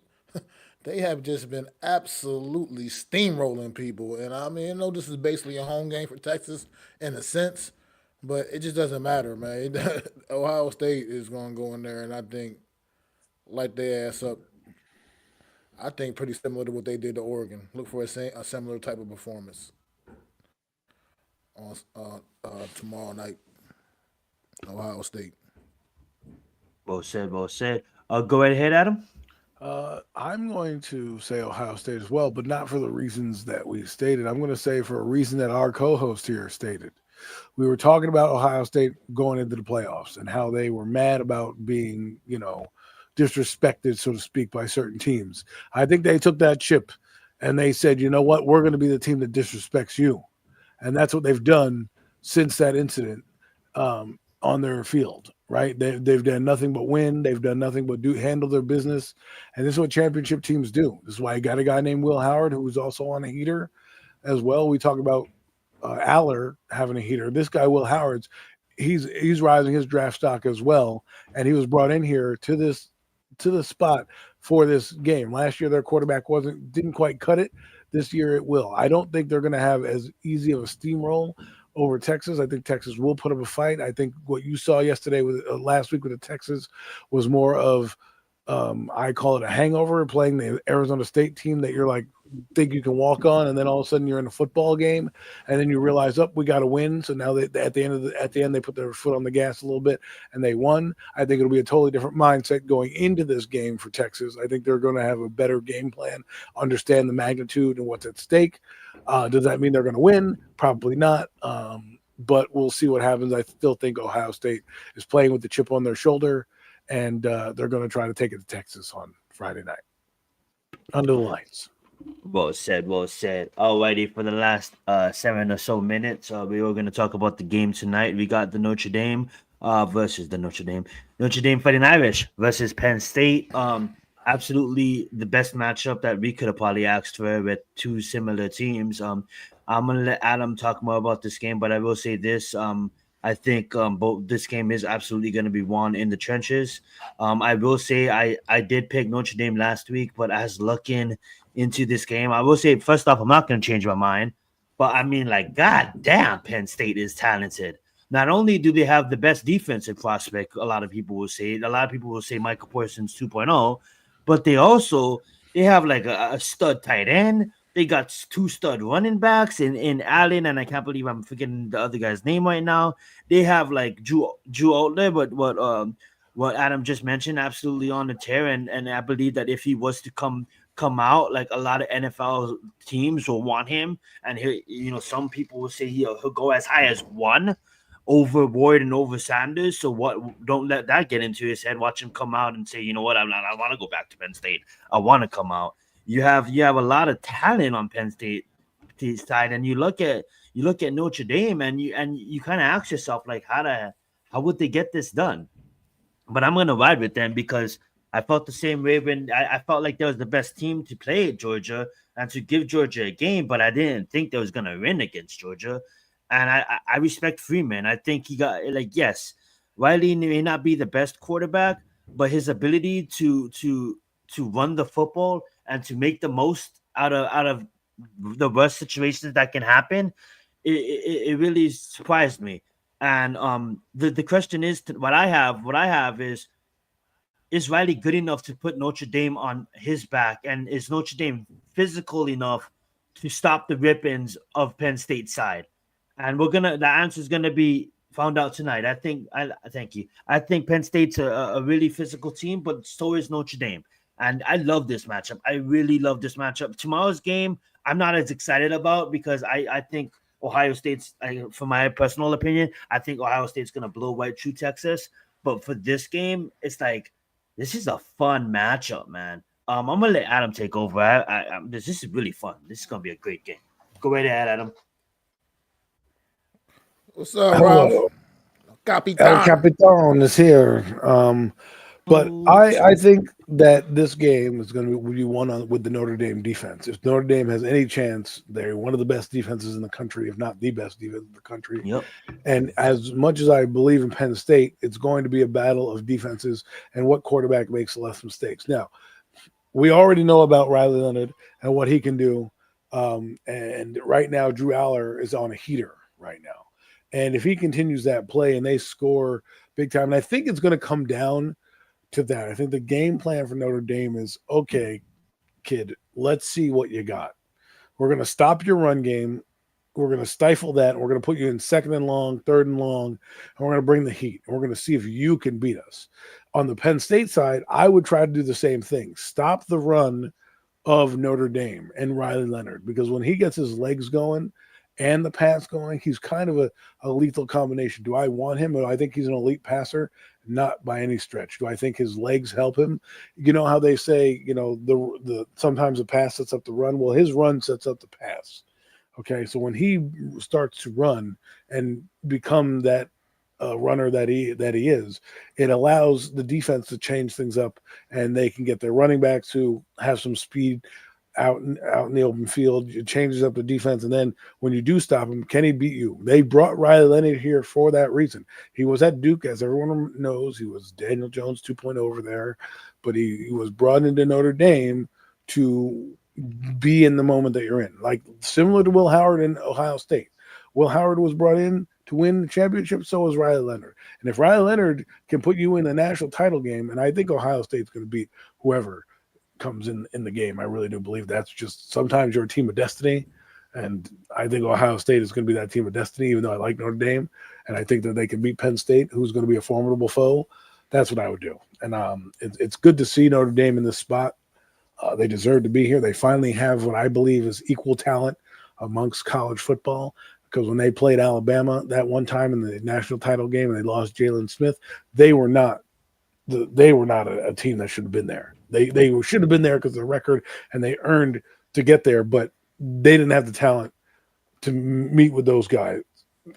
they have just been absolutely steamrolling people, and I mean, this is basically a home game for Texas in a sense, but it just doesn't matter, man. Ohio State is gonna go in there, and I think light their ass up. I think pretty similar to what they did to Oregon. Look for a similar type of performance on tomorrow night, Ohio State. Well said, well said. Go right ahead, Adam. I'm going to say Ohio State as well, but not for the reasons that we stated. I'm going to say for a reason that our co-host here stated. We were talking about Ohio State going into the playoffs and how they were mad about being, disrespected, so to speak, by certain teams. I think they took that chip and they said, you know what, we're going to be the team that disrespects you. And that's what they've done since that incident on their field, right? They've done nothing but win. They've done nothing but handle their business. And this is what championship teams do. This is why you got a guy named Will Howard, who was also on a heater as well. We talk about Aller having a heater. This guy, Will Howard's, he's rising his draft stock as well. And he was brought in here to the spot for this game. Last year, their quarterback didn't quite cut it. This year, it will. I don't think they're going to have as easy of a steamroll over Texas. I think Texas will put up a fight. I think what you saw yesterday with last week with the Texas was more of I call it a hangover, playing the Arizona State team that you're like think you can walk on, and then all of a sudden you're in a football game, and then you realize, we got to win. So now at the end they put their foot on the gas a little bit and they won. I think it'll be a totally different mindset going into this game for Texas. I think they're going to have a better game plan, understand the magnitude and what's at stake. Does that mean they're going to win? Probably not. But we'll see what happens. I still think Ohio State is playing with the chip on their shoulder, and they're going to try to take it to Texas on Friday night under the lights. Well said, well said. Alrighty, for the last 7 or so minutes, we were going to talk about the game tonight. We got the Notre Dame versus the Notre Dame Fighting Irish versus Penn State. Absolutely the best matchup that we could have probably asked for with two similar teams. I'm going to let Adam talk more about this game, but I will say this. I think both this game is absolutely going to be won in the trenches. I will say I did pick Notre Dame last week, but as looking into this game, I will say, first off, I'm not going to change my mind. But I mean, god damn, Penn State is talented. Not only do they have the best defensive prospect, a lot of people will say Michael Parsons 2.0, but they have like a stud tight end. They got two stud running backs in Allen, and I can't believe I'm forgetting the other guy's name right now. They have like Drew out there, but what Adam just mentioned, absolutely on the tear, and I believe that if he was to come out, like a lot of NFL teams will want him, and some people will say he'll go as high as 1 over Ward and over Sanders. So don't let that get into his head. Watch him come out and say, you know what, I want to go back to Penn State. I want to come out. You have a lot of talent on Penn State side, and you look at Notre Dame, and you kind of ask yourself, like, how would they get this done? But I'm gonna ride with them because I felt the same way when I felt like they was the best team to play at Georgia and to give Georgia a game, but I didn't think they was gonna win against Georgia. And I respect Freeman. I think he got, like, yes, Riley may not be the best quarterback, but his ability to run the football and to make the most out of the worst situations that can happen, it really surprised me. And the question is, what I have is Riley good enough to put Notre Dame on his back, and is Notre Dame physical enough to stop the rip-ins of Penn State side? And the answer is gonna be found out tonight. I thank you. I think Penn State's a really physical team, but so is Notre Dame. And I love this matchup. I really love this matchup. Tomorrow's game, I'm not as excited about because I think Ohio State's, for my personal opinion, I think Ohio State's gonna blow right through Texas. But for this game, it's like this is a fun matchup, man. I'm gonna let Adam take over. This is really fun. This is gonna be a great game. Go right ahead, Adam. What's up, Ralph? Hello, El Capitan. Capitan is here. But I think that this game is going to be won with the Notre Dame defense. If Notre Dame has any chance, they're one of the best defenses in the country, if not the best defense in the country. Yep. And as much as I believe in Penn State, it's going to be a battle of defenses and what quarterback makes less mistakes. Now, we already know about Riley Leonard and what he can do. And right now, Drew Aller is on a heater right now. And if he continues that play and they score big time, and I think it's going to come down to that. I think the game plan for Notre Dame is, okay, kid, let's see what you got. We're going to stop your run game. We're going to stifle that. And we're going to put you in second and long, third and long, and we're going to bring the heat. And we're going to see if you can beat us. On the Penn State side, I would try to do the same thing. Stop the run of Notre Dame and Riley Leonard, because when he gets his legs going and the pass going, he's kind of a lethal combination. Do I want him? I think he's an elite passer. Not by any stretch. Do I think his legs help him? You know how they say, the sometimes the pass sets up the run. Well, his run sets up the pass. Okay, so when he starts to run and become that runner that he is, it allows the defense to change things up, and they can get their running backs who have some speed out in the open field. It changes up the defense, and then when you do stop him, can he beat you? They brought Riley Leonard here for that reason. He was at Duke, as everyone knows. He was Daniel Jones 2.0 over there, but he was brought into Notre Dame to be in the moment that you're in, like similar to Will Howard in Ohio State. Will Howard was brought in to win the championship, so was Riley Leonard. And if Riley Leonard can put you in a national title game, and I think Ohio State's going to beat whoever comes in the game. I really do believe that's just sometimes you're a team of destiny, and I think Ohio State is going to be that team of destiny, even though I like Notre Dame, and I think that they can beat Penn State, who's going to be a formidable foe. That's what I would do. And it's good to see Notre Dame in this spot. They deserve to be here. They finally have what I believe is equal talent amongst college football, because when they played Alabama that one time in the national title game and they lost Jalen Smith, they were not a team that should have been there. They should have been there because of the record, and they earned to get there, but they didn't have the talent to meet with those guys.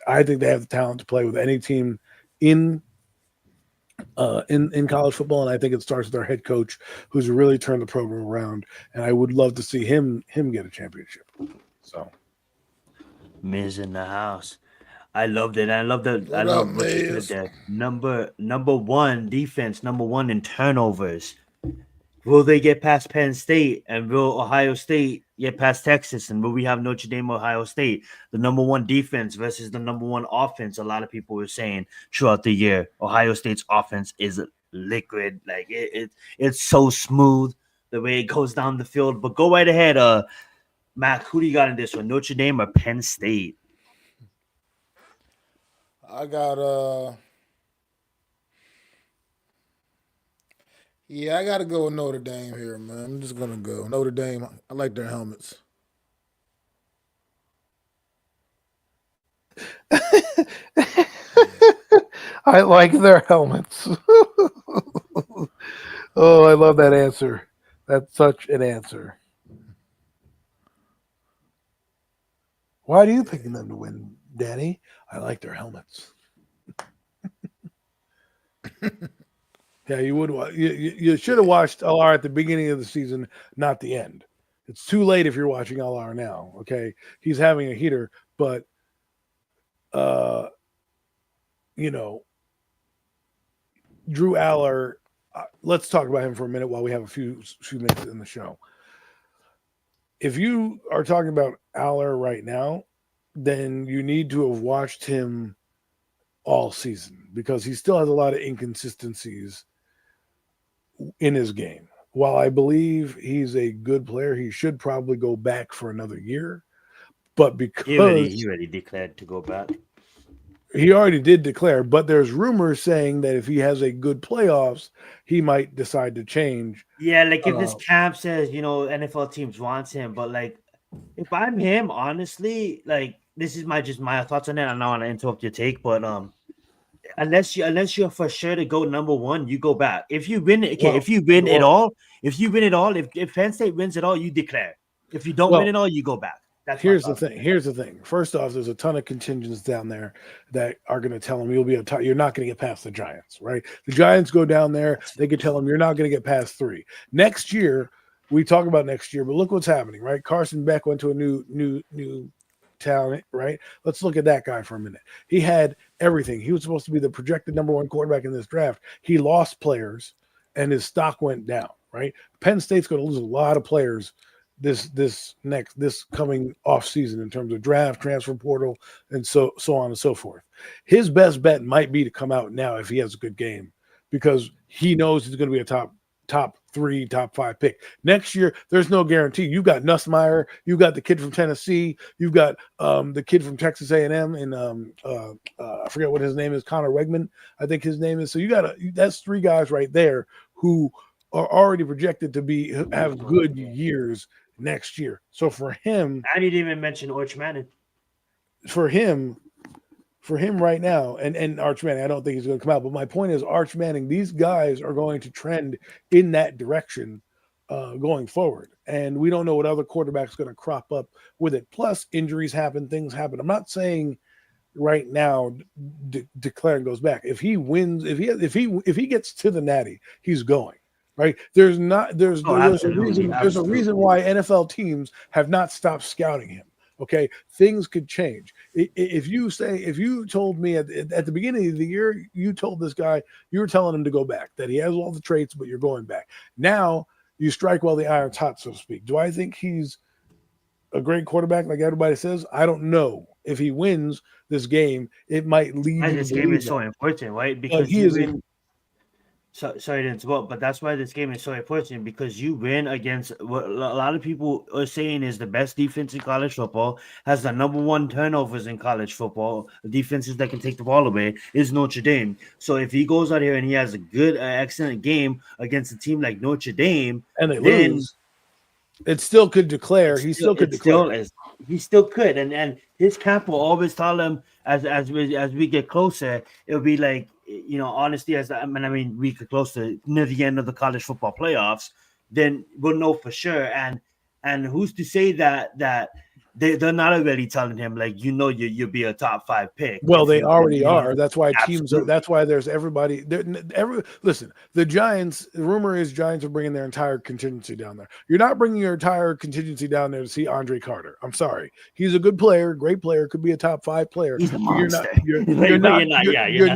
I think they have the talent to play with any team in college football, and I think it starts with our head coach, who's really turned the program around. And I would love to see him get a championship. So, Miz in the house. I loved it. I love what you said there. Number one defense, number one in turnovers. Will they get past Penn State, and will Ohio State get past Texas? And will we have Notre Dame, Ohio State? The number one defense versus the number one offense. A lot of people were saying throughout the year, Ohio State's offense is liquid. Like it's so smooth the way it goes down the field. But go right ahead, Mac. Who do you got in this one? Notre Dame or Penn State? I got I got to go with Notre Dame here, man. I'm just gonna go Notre Dame. I like their helmets. I like their helmets. Oh, I love that answer. That's such an answer. Why are you picking them to win, Danny? I like their helmets. Yeah, you would. You should have watched LR at the beginning of the season, not the end. It's too late if you're watching LR now. Okay, he's having a heater, but Drew Aller. Let's talk about him for a minute while we have a few minutes in the show. if you are talking about Aller right now, then you need to have watched him all season because he still has a lot of inconsistencies in his game. While I believe he's a good player, he should probably go back for another year. But because He already declared to go back. he already did declare, but there's rumors saying that if he has a good playoffs, he might decide to change. Yeah, like if this camp says, NFL teams wants him, but like if I'm him, honestly, like this is my thoughts on it. I don't want to interrupt your take, but unless you're for sure to go number one, you go back. If you win, if you win it all, if Penn State wins it all, you declare. If you don't win it all, you go back. That's Here's the thing. First off, there's a ton of contingents down there that are going to tell him you're not going to get past the Giants, right? The Giants go down there, they could tell him you're not going to get past 3. Next year, we talk about next year, but look what's happening, right? Carson Beck went to a new talent, right? Let's look at that guy for a minute. He had everything. He was supposed to be the projected number 1 quarterback in this draft. He lost players and his stock went down, right? Penn State's going to lose a lot of players this coming off season in terms of draft, transfer portal, and so on and so forth. His best bet might be to come out now if he has a good game because he knows he's going to be a top 3, top 5 pick. Next year, there's no guarantee. You got Nussmeier, you got the kid from Tennessee, you got the kid from Texas A&M, and I forget what his name is, Connor Wegman, I think his name is. So that's 3 guys right there who are already projected to have good years next year. So for him, I didn't even mention Arch Manning. For him right now, and Arch Manning, I don't think he's going to come out. But my point is, Arch Manning, these guys are going to trend in that direction going forward. And we don't know what other quarterback's going to crop up with it. Plus, injuries happen, things happen. I'm not saying right now declaring goes back. If he wins, if he gets to the Natty, he's going. Right? There's a reason why NFL teams have not stopped scouting him. Okay, things could change. If you told me at the beginning of the year, you told this guy, you were telling him to go back, that he has all the traits, but you're going back. Now you strike while the iron's hot, so to speak. Do I think he's a great quarterback like everybody says? I don't know. If he wins this game, it might lead. This game is so important, right? Because he is in. Sorry to interrupt, but that's why this game is so important because you win against what a lot of people are saying is the best defense in college football, has the number 1 turnovers in college football, defenses that can take the ball away, is Notre Dame. So if he goes out here and he has a good, excellent game against a team like Notre Dame, and they lose, it still could declare. He still could declare. He still could, and his camp will always tell him as we get closer, it'll be like, honestly, we get closer near the end of the college football playoffs, then we'll know for sure. And who's to say that they're not already telling him, like, you'll be a top 5 pick. Well, they already are. That's why teams are. That's why there's everybody. Listen, the Giants. The rumor is Giants are bringing their entire contingency down there. You're not bringing your entire contingency down there to see Andre Carter. I'm sorry. He's a good player, great player, could be a top 5 player. He's a monster. You're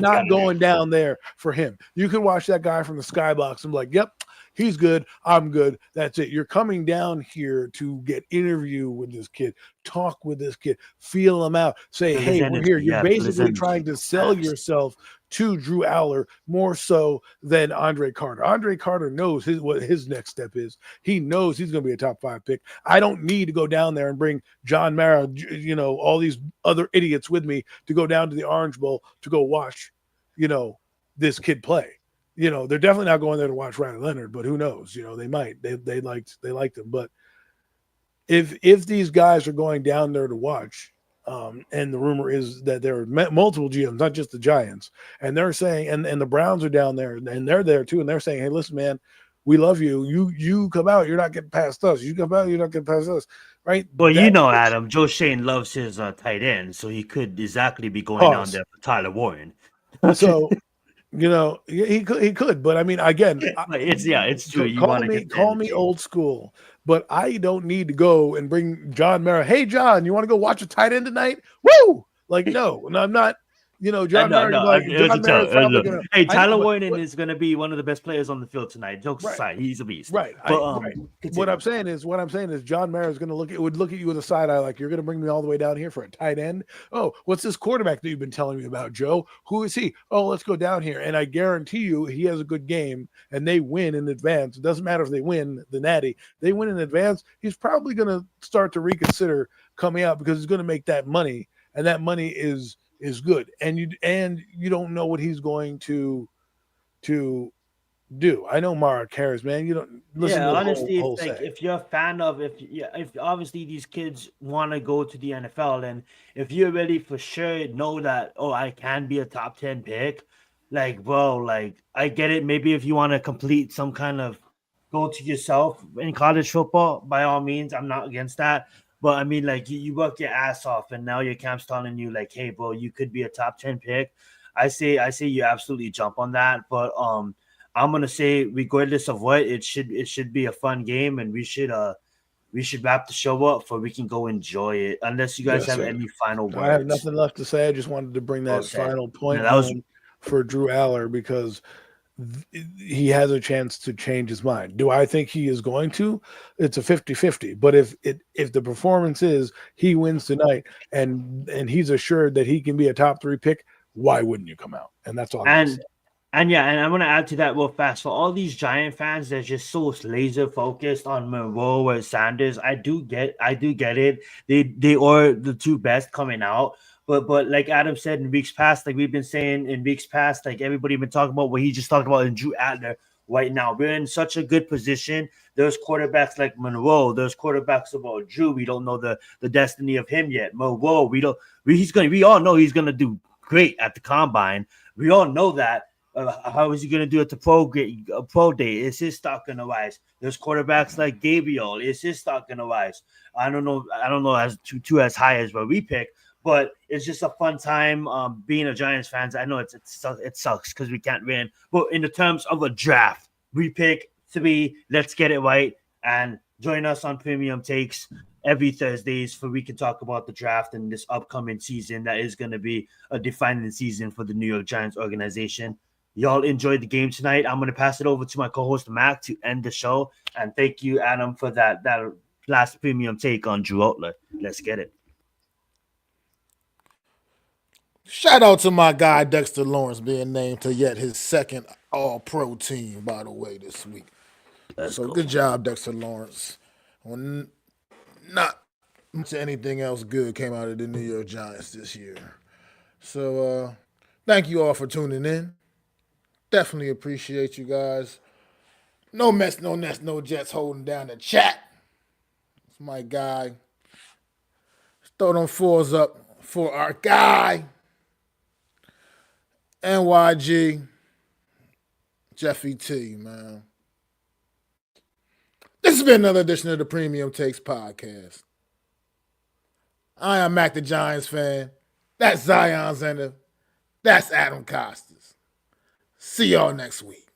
not going down there for him. You can watch that guy from the skybox and be like, yep, he's good. I'm good. That's it. You're coming down here to get interview with this kid, talk with this kid, feel him out, say, hey, we're here. You're basically trying to sell yourself to Drew Aller more so than Andre Carter. Andre Carter knows what his next step is. He knows he's going to be a top 5 pick. I don't need to go down there and bring John Mara, all these other idiots with me to go down to the Orange Bowl to go watch, this kid play. They're definitely not going there to watch Riley Leonard, but who knows? They might. They liked him. But if these guys are going down there to watch, and the rumor is that there are multiple GMs, not just the Giants, and they're saying, and the Browns are down there, and they're there too, and they're saying, hey, listen, man, we love you. You come out, you're not getting past us. You come out, you're not getting past us, right? Well, Adam, Joe Shane loves his tight end, so he could exactly be going down there for Tyler Warren. So. He could, but I mean, again, it's true. Call me old school, but I don't need to go and bring John Mara. Hey, John, you want to go watch a tight end tonight? Woo! Like, no, I'm not. You know, John No, Mayer, no, like it was a John Mayer is joke. probably gonna. Hey, I know, Tyler but Warren is going to be one of the best players on the field tonight. Jokes right. aside, he's a beast. Right. But Right. continue. What I'm saying is John Mayer is going to would look at you with a side eye like, you're going to bring me all the way down here for a tight end. Oh, what's this quarterback that you've been telling me about, Joe? Who is he? Oh, let's go down here. And I guarantee you he has a good game and they win in advance. It doesn't matter if they win the Natty. They win in advance. He's probably going to start to reconsider coming out because he's going to make that money, and that money is good. And you don't know what he's going to do. I know Mara cares, man. You don't listen to the honestly, whole like say. if you're a fan of if obviously these kids want to go to the NFL, and if you're ready for sure know that I can be a top 10 pick, like bro, like I get it. Maybe if you want to complete some kind of goal to yourself in college football, by all means, I'm not against that. But I mean, like you work your ass off, and now your camp's telling you, like, hey, bro, you could be a top 10 pick. I say you absolutely jump on that, but I'm gonna say, regardless of what, it should be a fun game, and we should wrap the show up so we can go enjoy it. Unless you guys Yes, have sir. any final words. I have nothing left to say. I just wanted to bring that final point that was home for Drew Aller because he has a chance to change his mind. Do I think he is going to? It's a 50-50. But if the performance is he wins tonight and he's assured that he can be a top 3 pick, why wouldn't you come out? And that's all I'm gonna say. And I'm gonna add to that real fast. For all these Giant fans that's just so laser focused on Monroe or Sanders, I do get it. They are the two best coming out. But like Adam said in weeks past, like we've been saying in weeks past, like everybody been talking about what he just talked about in Drew Adler right now. We're in such a good position. There's quarterbacks like Monroe. There's quarterbacks about Drew. We don't know the destiny of him yet. Monroe, we all know he's gonna do great at the combine. We all know that. How is he going to do at the pro day? Is his stock going to rise? There's quarterbacks like Gabriel. Is his stock going to rise? I don't know as too as high as what we pick, but it's just a fun time being a Giants fans. I know it sucks because we can't win, but in the terms of a draft, we pick 3. Let's get it right, and join us on Premium Takes every Thursdays for we can talk about the draft and this upcoming season that is going to be a defining season for the New York Giants organization. Y'all enjoyed the game tonight. I'm going to pass it over to my co-host Mac to end the show. And thank you, Adam, for that last premium take on Drew Outler. Let's get it. Shout out to my guy Dexter Lawrence being named to yet his second All-Pro team, by the way, this week. Let's go. Good job, Dexter Lawrence. Not much anything else good came out of the New York Giants this year. So thank you all for tuning in. Definitely appreciate you guys. No Mets, no Nets, no Jets holding down the chat. It's my guy. Let's throw them 4s up for our guy. NYG. Jeffy T, man. This has been another edition of the Premium Takes Podcast. I am Macdagiantsfan. That's Zion Zenith. That's Adam Costas. See y'all next week.